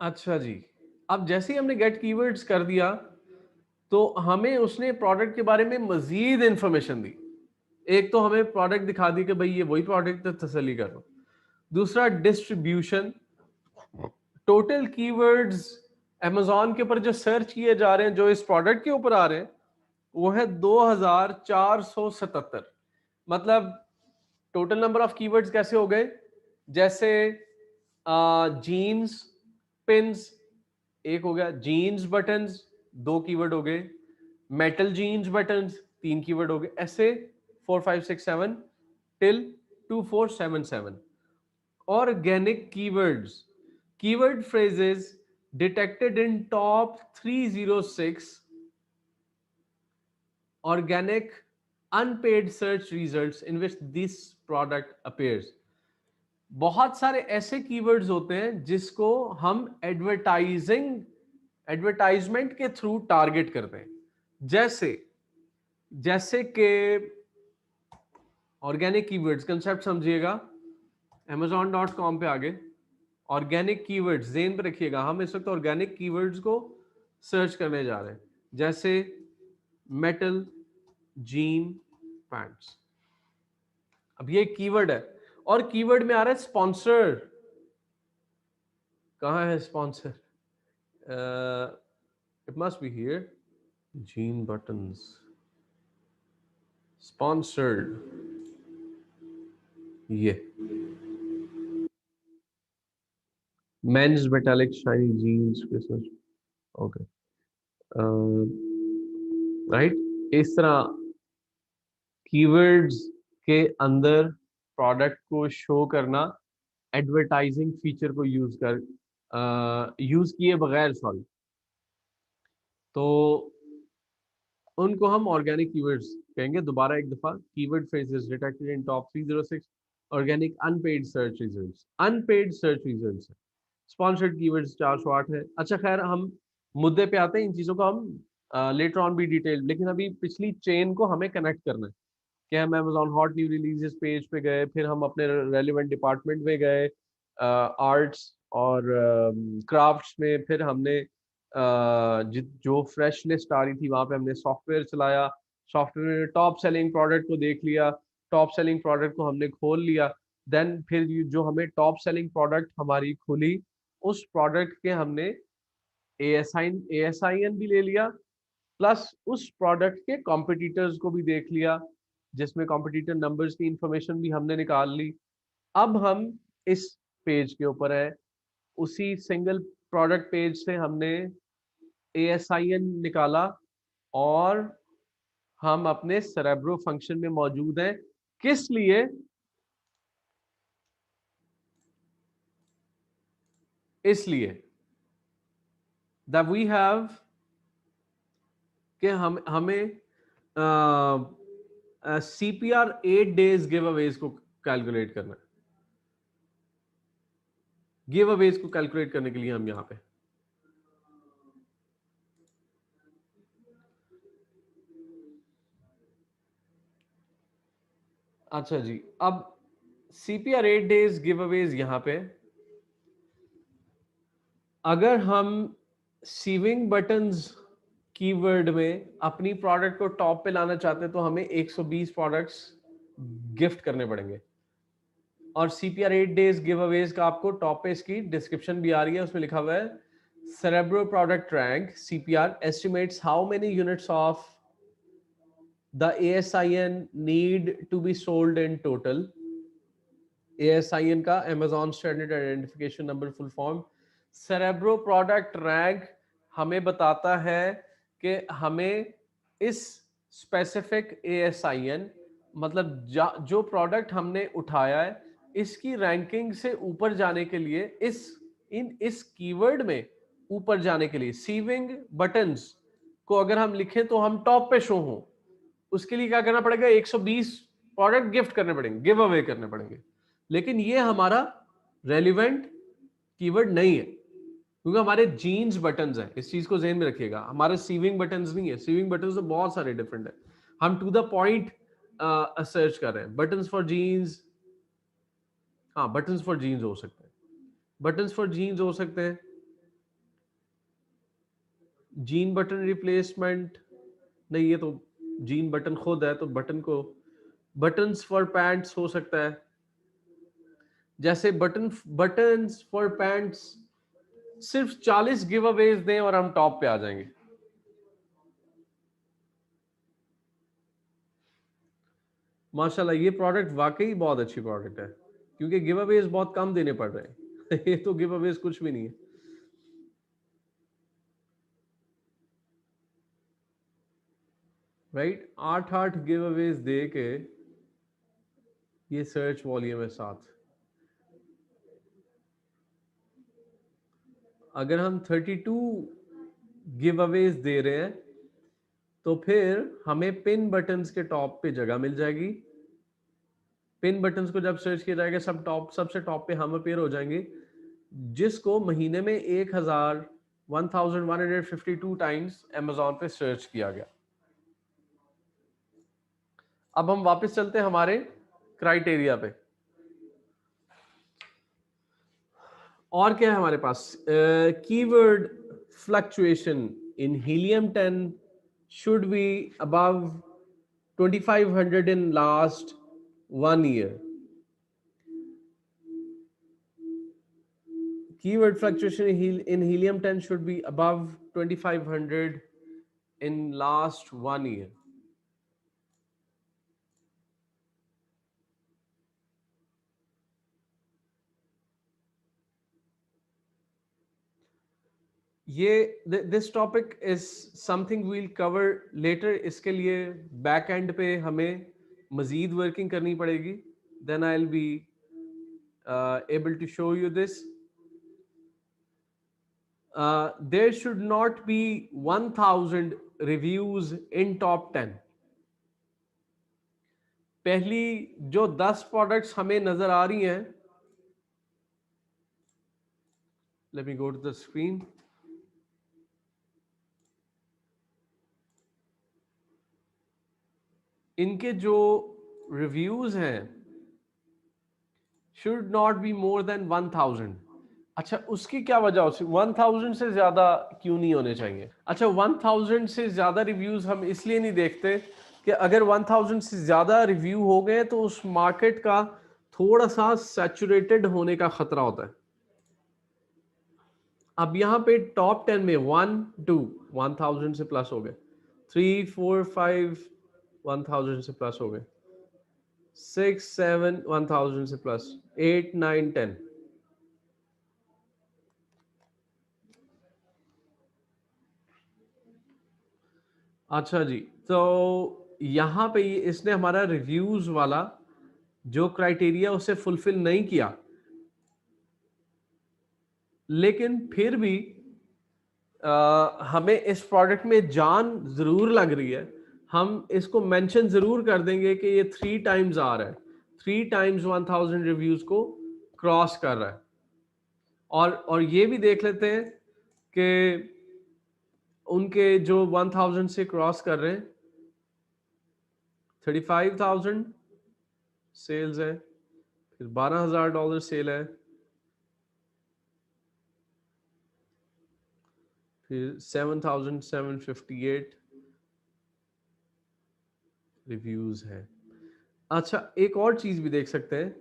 अच्छा जी, अब जैसे ही हमने गेट कीवर्ड्स कर दिया तो हमें उसने प्रोडक्ट के बारे में मजीद इंफॉर्मेशन दी। एक तो हमें प्रोडक्ट दिखा दी कि भाई ये वही प्रोडक्ट है, तसल्ली करो। दूसरा डिस्ट्रीब्यूशन, टोटल कीवर्ड्स अमेजोन के ऊपर जो सर्च किए जा रहे हैं, जो इस प्रोडक्ट के ऊपर आ रहे हैं, वो है 2477। मतलब टोटल नंबर ऑफ कीवर्ड्स कैसे हो गए? जैसे जीन्स पिन्स एक हो गया, जीन्स बटन्स 2 कीवर्ड हो गए, मेटल जीन्स बटन्स 3 कीवर्ड हो गए, ऐसे 4 5 6 7 till 2 4 7 7. Organic keywords, keyword phrases detected in top 306 organic unpaid search results in which this product appears. बहुत सारे ऐसे कीवर्ड्स होते हैं जिसको हम एडवर्टाइजमेंट के थ्रू टारगेट करते हैं. जैसे जैसे कि ऑर्गेनिक कीवर्ड्स कंसेप्ट समझिएगा. amazon.com पे आगे ऑर्गेनिक कीवर्ड्स जेन पे रखिएगा. हम इस वक्त ऑर्गेनिक कीवर्ड्स को सर्च करने जा रहे हैं. जैसे मेटल जीन पैंट्स. अब ये कीवर्ड है और कीवर्ड में आ रहा है स्पॉन्सर. कहाँ है sponsor? It must be here. Jean buttons sponsored. ये men's metallic shiny jeans Christmas. Okay, right. इस तरह कीवर्ड्स के अंदर प्रोडक्ट को शो करना एडवर्टाइजिंग फीचर को यूज किए बगैर, सॉरी, तो उनको हम ऑर्गेनिक कीवर्ड्स कहेंगे. दोबारा एक दफा, keyword phrases detected in top 306 organic unpaid search results. Unpaid search results, sponsored keywords 408 है. अच्छा खैर, हम मुद्दे पे आते हैं. इन चीजों को हम लेटर ऑन भी डिटेल, लेकिन अभी पिछली चेन को हमें कनेक्ट करना है कि हम Amazon hot new releases page पे गए, फिर हम अपने रेलिवेंट डिपार्टमेंट में गए, आर्ट्स और क्राफ्ट्स में, फिर हमने जो फ्रेश लिस्ट आ रही थी वहां पे हमने सॉफ्टवेयर चलाया. सॉफ्टवेयर में टॉप सेलिंग प्रोडक्ट को देख लिया, टॉप सेलिंग प्रोडक्ट को हमने खोल लिया. देन फिर जो हमें टॉप सेलिंग प्रोडक्ट हमारी खुली, उस प्रोडक्ट के हमने ASIN भी ले लिया, प्लस उस प्रोडक्ट के कॉम्पिटिटर्स को भी देख लिया, जिसमें कॉम्पिटिटर नंबर्स की इंफॉर्मेशन भी हमने निकाल ली. अब हम इस पेज के ऊपर है. उसी सिंगल प्रोडक्ट पेज से हमने ASIN निकाला और हम अपने सेरेब्रो फंक्शन में मौजूद हैं. किस लिए? इसलिए that we have कि हमें CPR 8 days गिव अवेज को कैलकुलेट करना है. गिव अवेज को कैलकुलेट करने के लिए हम यहां पे अच्छा जी, अब CPR 8 days गिव अवेज यहां पे, अगर हम सीविंग बटन्स कीवर्ड में अपनी प्रोडक्ट को टॉप पे लाना चाहते हैं तो हमें 120 प्रोडक्ट्स गिफ्ट करने पड़ेंगे. और CPR 8 days गिव अवेज का आपको टॉप पे इसकी डिस्क्रिप्शन भी आ रही है, उसमें लिखा हुआ है Cerebro product rank CPR estimates how many units of the ASIN need to be sold in total. ASIN का Amazon Standard Identification Number full form. Cerebro product rank हमें बताता है कि हमें इस स्पेसिफिक ASIN, मतलब जो प्रोडक्ट हमने उठाया है, इसकी रैंकिंग से ऊपर जाने के लिए, इस कीवर्ड में ऊपर जाने के लिए, सीविंग बटन्स को अगर हम लिखें तो हम टॉप पे शो हों, उसके लिए क्या करना पड़ेगा? 120 प्रोडक्ट गिफ्ट करने पड़ेंगे, गिव अवे करने पड़ेंगे. लेकिन ये हमारा रेलिवेंट कीवर्ड नहीं है क्योंकि हमारे जीन्स बटन्स हैं. इस चीज को ध्यान में रखिएगा, हमारे सीविंग बटन्स नहीं है. सीविंग बटन्स तो बहुत सारे डिफरेंट है. हम टू द पॉइंट सर्च कर रहे हैं. बटन्स फॉर जीन्स, हाँ बटन्स फॉर जीन्स हो सकते हैं, बटन्स फॉर जीन्स हो सकते हैं. जीन बटन रिप्लेसमेंट नहीं, ये तो जीन बटन खुद है, तो बटन को बटन्स फॉर पैंट्स हो सकता है. जैसे बटन्स फॉर पैंट्स सिर्फ 40 गिव अवेज दें और हम टॉप पे आ जाएंगे. माशाल्लाह, ये प्रोडक्ट वाकई बहुत अच्छी प्रोडक्ट है क्योंकि गिव अवेज बहुत कम देने पड़ रहे हैं. ये तो गिव अवेज कुछ भी नहीं है. राइट, 8 गिव अवेज दे के ये सर्च वॉल्यूम है 7। अगर हम 32 गिव अवेज दे रहे हैं तो फिर हमें पिन बटन्स के टॉप पे जगह मिल जाएगी। पिन बटन्स को जब सर्च किया जाएगा सबसे टॉप पे हम अपेयर हो जाएंगे, जिसको महीने में 1152 टाइम्स अमेजोन पे सर्च किया गया। अब हम वापस चलते हैं हमारे क्राइटेरिया पे। और क्या है हमारे पास? Keyword fluctuation in Helium 10 should be above 2500 in last 1 year. Keyword fluctuation in helium 10 should be above 2500 in last 1 year. ये this topic is something we'll cover later. इसके लिए बैक एंड पे हमें मजीद वर्किंग करनी पड़ेगी। Then I will be able to show you this. There should not be 1000 reviews in top 10। पहली जो 10 products हमें नजर आ रही हैं, let me go to the screen. इनके जो रिव्यूज हैं should not be more than 1000। अच्छा, उसकी क्या वजह हो? 1000 से ज्यादा क्यों नहीं होने चाहिए? अच्छा, 1000 से ज्यादा रिव्यूज हम इसलिए नहीं देखते कि अगर 1000 से ज्यादा रिव्यू हो गए तो उस मार्केट का थोड़ा सा सैचुरेटेड होने का खतरा होता है। अब यहाँ पे टॉप 10 में 1 2 1000 से प्लस हो गए, 3 4 5 1000 से प्लस हो गए, 6 7 1000 से प्लस, 8 9 10। अच्छा जी, तो यहाँ पे इसने हमारा रिव्यूज वाला जो क्राइटेरिया उसे फुलफिल नहीं किया, लेकिन फिर भी हमें इस प्रोडक्ट में जान जरूर लग रही है। हम इसको मेंशन जरूर कर देंगे कि ये 3 टाइम्स आ रहा है, 3 टाइम्स 1000 रिव्यूज को क्रॉस कर रहा है। और ये भी देख लेते हैं कि उनके जो 1000 से क्रॉस कर रहे हैं 35,000 सेल्स है, फिर $12,000 सेल है, फिर 7,758 रिव्यूज है। अच्छा, एक और चीज भी देख सकते हैं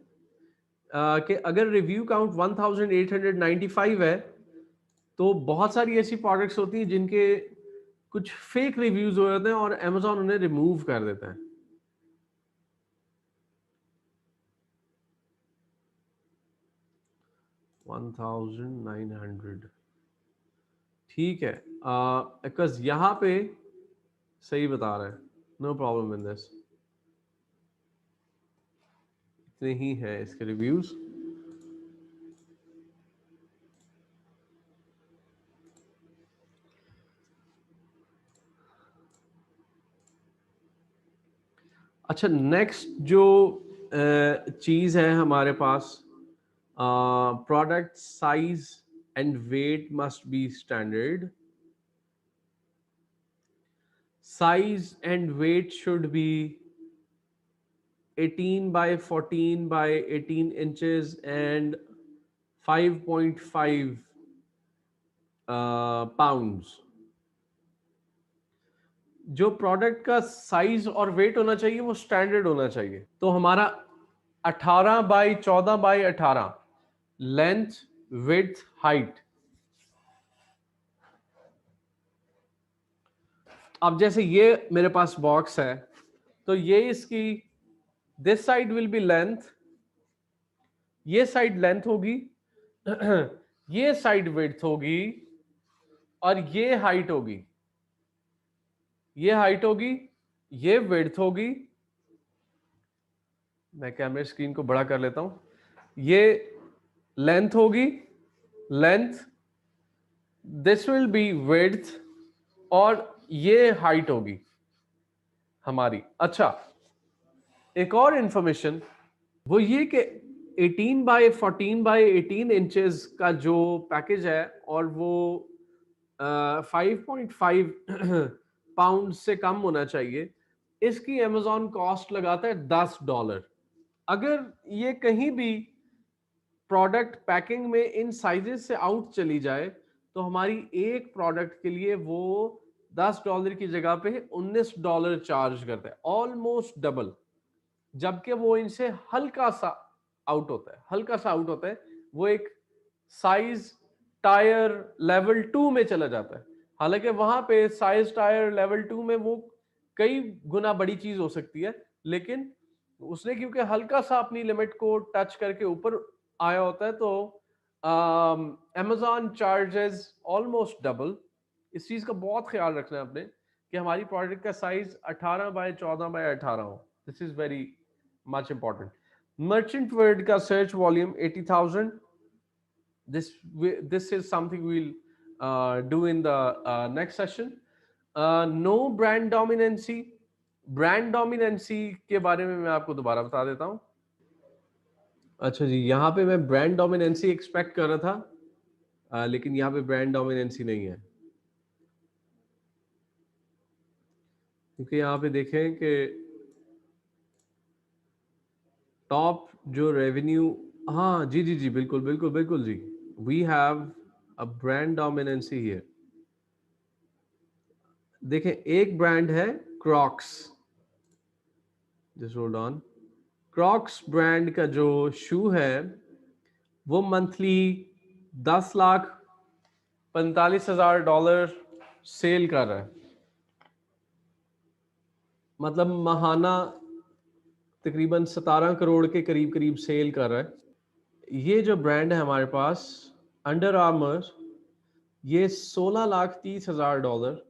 कि अगर रिव्यू काउंट 1895 है तो बहुत सारी ऐसी प्रोडक्ट्स होती हैं जिनके कुछ फेक रिव्यूज हो जाते हैं और Amazon उन्हें रिमूव कर देता है। $1900 ठीक है, बिकॉज यहाँ पे सही बता रहा है, नो प्रॉब्लम इन दिस, इतने ही है इसके रिव्यूज। अच्छा, नेक्स्ट जो चीज है हमारे पास, product size and weight must be standard. Size and weight should be 18 by 14 by 18 inches and 5.5 pounds। जो प्रोडक्ट का साइज और वेट होना चाहिए वो स्टैंडर्ड होना चाहिए। तो हमारा 18 by 14 by 18 length, width, height. अब जैसे ये मेरे पास बॉक्स है तो ये इसकी this side will be length, ये साइड लेंथ होगी, ये साइड विड्थ होगी और ये हाइट होगी, ये हाइट होगी ये विड्थ होगी, मैं कैमरे स्क्रीन को बड़ा कर लेता हूं, ये लेंथ होगी, length, this will be width, और ये हाइट होगी हमारी। अच्छा, एक और इंफॉर्मेशन वो ये कि 18 बाय 14 बाय 18 इंचेस का जो पैकेज है, और वो 5.5 पाउंड से कम होना चाहिए, इसकी अमेजोन कॉस्ट लगाता है $10। अगर ये कहीं भी प्रोडक्ट पैकिंग में इन साइजेस से आउट चली जाए तो हमारी एक प्रोडक्ट के लिए वो $10 की जगह पे $19 चार्ज करता है, ऑलमोस्ट डबल। जबकि वो इनसे हल्का सा आउट होता है, हल्का सा आउट होता है, वो एक साइज टायर लेवल 2 में चला जाता है। हालांकि वहां पे साइज टायर लेवल 2 में वो कई गुना बड़ी चीज हो सकती है, लेकिन उसने क्योंकि हल्का सा अपनी लिमिट को टच करके ऊपर आया होता है, तो amazon चार्जेस ऑलमोस्ट डबल। इस चीज का बहुत ख्याल रखना है आपने कि हमारी प्रोडक्ट का साइज 18 बाय 14 बाय 18 हो। This is very much important. Merchant word का search volume 80,000। This is something we'll do in the next session. No brand dominancy। Brand dominancy के बारे में मैं आपको दोबारा बता देता हूं। अच्छा जी, यहाँ पे मैं ब्रांड डोमिनेंसी एक्सपेक्ट कर रहा था, लेकिन यहाँ पे ब्रांड डोमिनेंसी नहीं है, क्योंकि यहाँ पे देखें कि टॉप जो रेवेन्यू, हाँ जी जी जी, बिल्कुल बिल्कुल बिल्कुल जी, we have a brand dominancy here. देखें, एक ब्रांड है Crocs, just hold on. Crocs brand का जो शू है वो मंथली $10,45,000 सेल कर रहा है, मतलब महाना तकरीबन 17 करोड़ के करीब करीब सेल कर रहा है। ये जो ब्रांड है हमारे पास अंडर आर्मर, ये $16,30,000,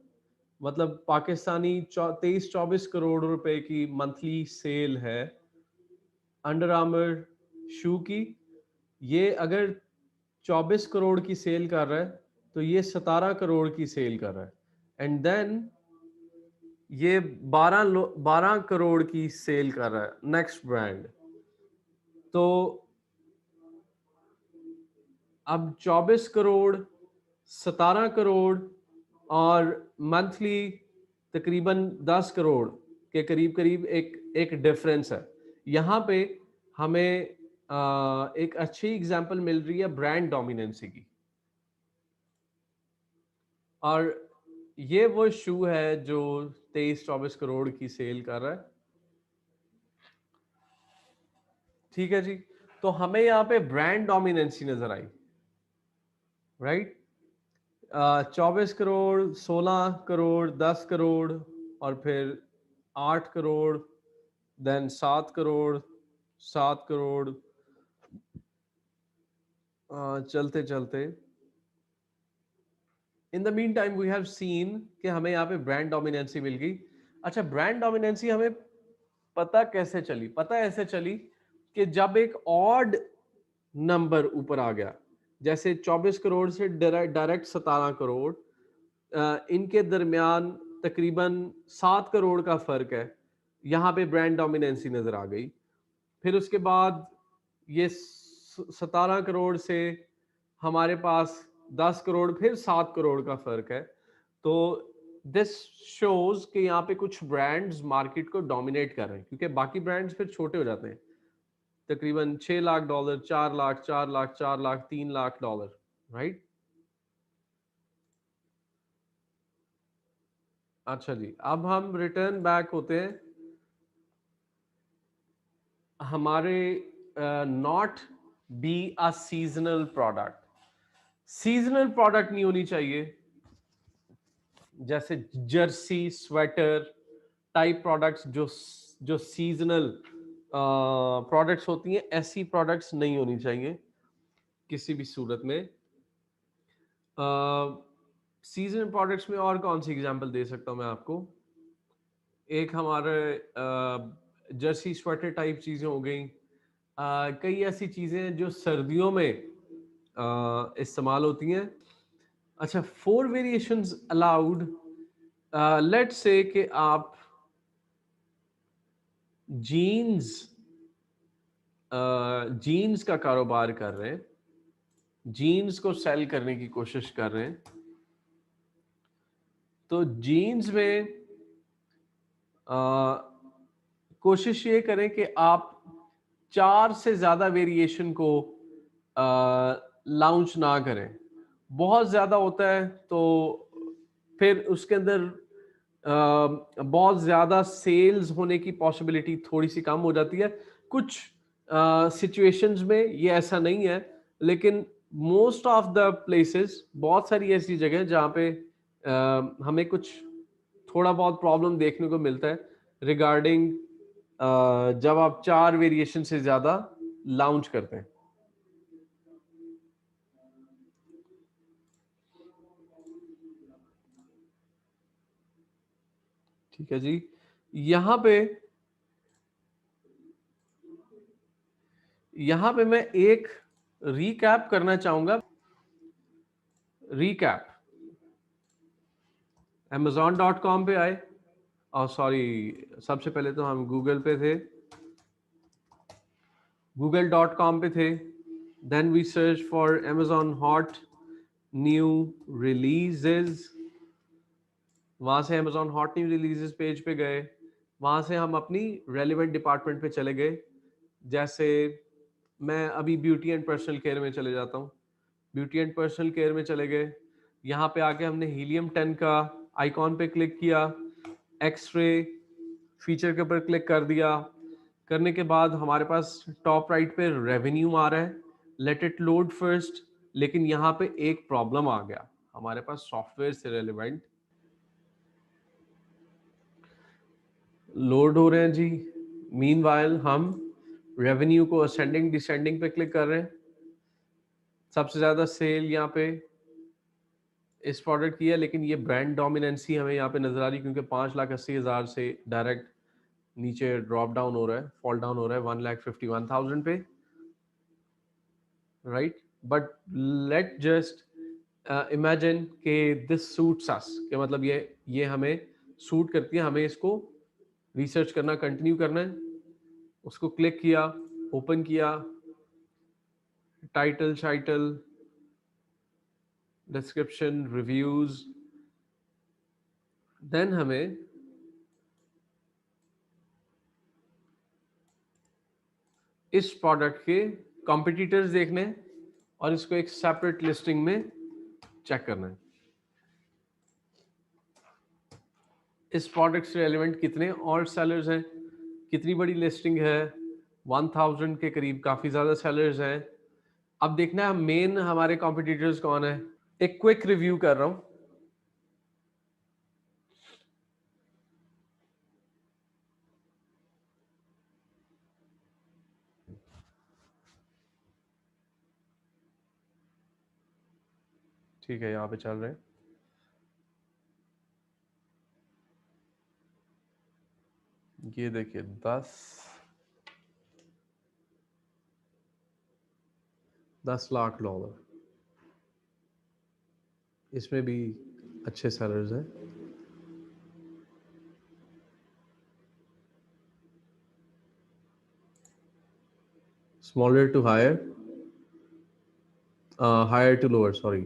मतलब पाकिस्तानी 23-24 करोड़ रुपए की मंथली सेल है अंडर आर्मर शू की। ये अगर 24 करोड़ की सेल कर रहा है तो ये 17 करोड़ की सेल कर रहा है, एंड देन ये 12 करोड़ की सेल कर रहा है नेक्स्ट ब्रांड। तो अब 24 करोड़, 17 करोड़ और मंथली तकरीबन 10 करोड़ के करीब करीब एक एक डिफरेंस है। यहाँ पे हमें एक अच्छी एग्जांपल मिल रही है ब्रांड डोमिनेंसी की, और ये वो शू है जो 23-24 करोड़ की सेल कर रहा है। ठीक है जी, तो हमें यहाँ पे ब्रांड डोमिनेंसी नजर आई, राइट। 24 करोड़, 16 करोड़, 10 करोड़, और फिर 8 करोड़, देन 7 करोड़, 7 करोड़, चलते चलते in the mean time we have seen कि हमें यहाँ पे ब्रांड डोमिनेंसी मिल गई। अच्छा, ब्रांड डोमिनेंसी हमें पता कैसे चली? पता ऐसे चली कि जब एक ऑड नंबर ऊपर आ गया, जैसे 24 करोड़ से डायरेक्ट 17 करोड़, इनके दरमियान तकरीबन 7 करोड़ का फर्क है, यहाँ पे ब्रांड डोमिनेंसी नजर आ गई। फिर उसके बाद ये 17 करोड़ से हमारे पास 10 करोड़, फिर 7 करोड़ का फर्क है। तो दिस शोज कि यहाँ पे कुछ ब्रांड्स मार्केट को डोमिनेट कर रहे हैं, क्योंकि बाकी ब्रांड्स फिर छोटे हो जाते हैं, तकरीबन $6 लाख, 4 लाख, 4 लाख, 4 लाख, $3 लाख, राइट। अच्छा जी, अब हम रिटर्न बैक होते हैं हमारे not be a seasonal product. Seasonal product नहीं होनी चाहिए, जैसे जर्सी, स्वेटर टाइप प्रोडक्ट्स जो जो सीजनल प्रोडक्ट्स होती हैं, ऐसी प्रोडक्ट्स नहीं होनी चाहिए किसी भी सूरत में। सीजनल प्रोडक्ट्स में और कौन सी एग्जांपल दे सकता हूं मैं आपको? एक हमारे जर्सी स्वेटर टाइप चीजें हो गई। कई ऐसी चीजें हैं जो सर्दियों में इस्तेमाल होती हैं। अच्छा, 4 वेरिएशंस अलाउड। लेट्स से कि आप जीन्स जीन्स का कारोबार कर रहे हैं, जीन्स को सेल करने की कोशिश कर रहे हैं, तो जीन्स में कोशिश ये करें कि आप 4 से ज़्यादा वेरिएशन को लॉन्च ना करें। बहुत ज़्यादा होता है तो फिर उसके अंदर बहुत ज़्यादा सेल्स होने की पॉसिबिलिटी थोड़ी सी कम हो जाती है। कुछ सिचुएशंस में ये ऐसा नहीं है, लेकिन मोस्ट ऑफ द प्लेसेस, बहुत सारी ऐसी जगह जहाँ पे हमें कुछ थोड़ा बहुत प्रॉब्लम देखने को मिलता है रिगार्डिंग जब आप 4 वेरिएशन से ज्यादा लॉन्च करते हैं। ठीक है जी। यहाँ पे मैं एक रीकैप करना चाहूंगा। रीकैप, amazon.com पे आए, और सॉरी, सबसे पहले तो हम गूगल पे थे, google.com पे थे। Then we search for amazon hot new releases, वहां से amazon hot new releases page पे गए, वहां से हम अपनी रेलिवेंट डिपार्टमेंट पे चले गए। जैसे मैं अभी ब्यूटी एंड पर्सनल केयर में चले जाता हूँ, ब्यूटी एंड पर्सनल केयर में चले गए। यहाँ पे आके हमने हीलियम 10 का आइकॉन पे क्लिक किया, एक्सरे फीचर के ऊपर क्लिक कर दिया। करने के बाद हमारे पास टॉप राइट पे रेवेन्यू आ रहा है, लेट इट लोड फर्स्ट। लेकिन यहाँ पे एक प्रॉब्लम आ गया, हमारे पास सॉफ्टवेयर से रेलिवेंट लोड हो रहे हैं जी। मीनवाइल हम रेवेन्यू को असेंडिंग डिसेंडिंग पे क्लिक कर रहे हैं। सबसे ज्यादा सेल यहाँ पे इस प्रोडक्ट की है, लेकिन ये ब्रांड डोमिनेंसी हमें यहाँ पे नजर आ रही है, क्योंकि 5,80,000 से डायरेक्ट नीचे ड्रॉप डाउन हो रहा है, फॉल डाउन हो रहा है 1,51,000 पे, right. But let just imagine के दिस सूट्स अस, के मतलब ये हमें सूट करती है, हमें इसको रिसर्च करना कंटिन्यू करना है। उसको क्लिक किया, ओपन किया, टाइटल शाइटल डिस्क्रिप्शन रिव्यूज, देन हमें इस प्रोडक्ट के कॉम्पिटिटर्स देखने हैं और इसको एक सेपरेट लिस्टिंग में चेक करना है। इस प्रोडक्ट से रेलिवेंट कितने और सेलर्स हैं, कितनी बड़ी लिस्टिंग है, 1000 के करीब, काफी ज्यादा सेलर्स हैं। अब देखना है मेन हमारे कॉम्पिटिटर्स कौन है। एक क्विक रिव्यू कर रहा हूं। ठीक है, यहाँ पे चल रहे हैं। ये देखिए 10 लाख डॉलर, इसमें भी अच्छे सेलर्स हैं। Smaller to higher, higher to lower, sorry,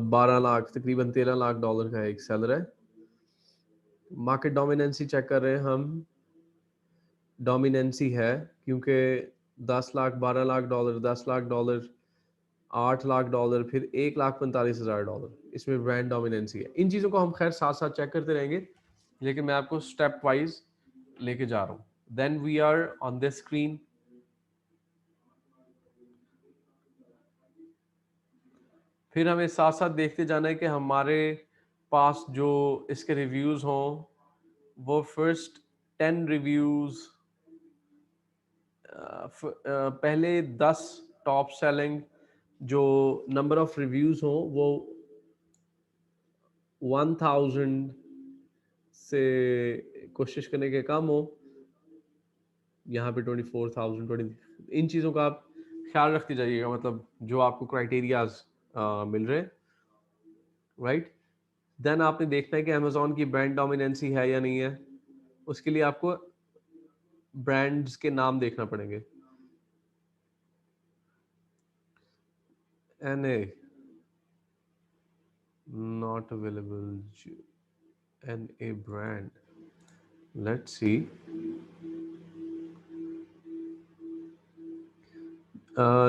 12 lakh, तकरीबन 13 लाख डॉलर का एक सेलर है। मार्केट डोमिनेंसी चेक कर रहे हैं हम, डोमिनेंसी है, क्योंकि 10 lakh, 12 lakh dollar, 10 lakh dollar, 8 lakh dollar, फिर 1,45,000 डॉलर, इसमें ब्रांड डोमिनेंसी है। इन चीज़ों को हम खैर साथ साथ चेक करते रहेंगे, लेकिन मैं आपको स्टेप वाइज लेके जा रहा हूँ। Then we are on this screen. फिर हमें साथ साथ देखते जाना है कि हमारे पास जो इसके रिव्यूज हों, वो फर्स्ट 10 रिव्यूज, पहले 10 टॉप सेलिंग जो नंबर ऑफ रिव्यूज हों वो 1000 से कोशिश करने के कम हो, यहाँ पे 24,000 20, इन चीज़ों का आप ख्याल रखते जाइएगा, मतलब जो आपको क्राइटेरियाज मिल रहे हैं, राइट। देन आपने देखना है कि अमेजोन की ब्रांड डोमिनेंसी है या नहीं है। उसके लिए आपको ब्रांड्स के नाम देखना पड़ेंगे। NA not available, NA brand, let's see।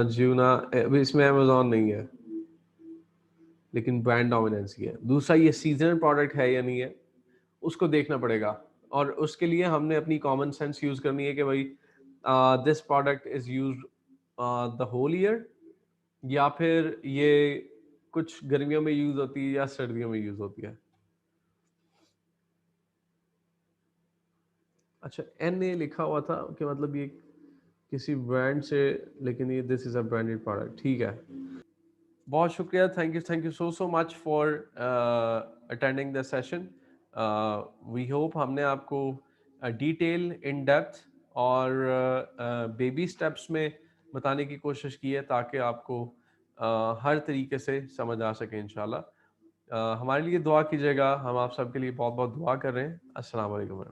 ज्यूना अभी इसमें अमेजोन नहीं है, लेकिन ब्रांड डोमिनेंसी है। दूसरा, ये सीजनल प्रोडक्ट है या नहीं है, उसको देखना पड़ेगा। और उसके लिए हमने अपनी कॉमन सेंस यूज करनी है कि भाई this product is use the whole year, या फिर ये कुछ गर्मियों में यूज होती है या सर्दियों में यूज होती है। अच्छा, NA लिखा हुआ था कि मतलब ये किसी ब्रांड से, लेकिन ये this is a branded product, ठीक है। बहुत शुक्रिया, thank you so much for attending the session. We hope हमने आपको डिटेल, इन डेप्थ और बेबी स्टेप्स में बताने की कोशिश की है, ताकि आपको हर तरीके से समझ आ सके इंशाल्लाह। हमारे लिए दुआ कीजिएगा, हम आप सबके लिए बहुत बहुत दुआ कर रहे हैं। अस्सलाम वालेकुम।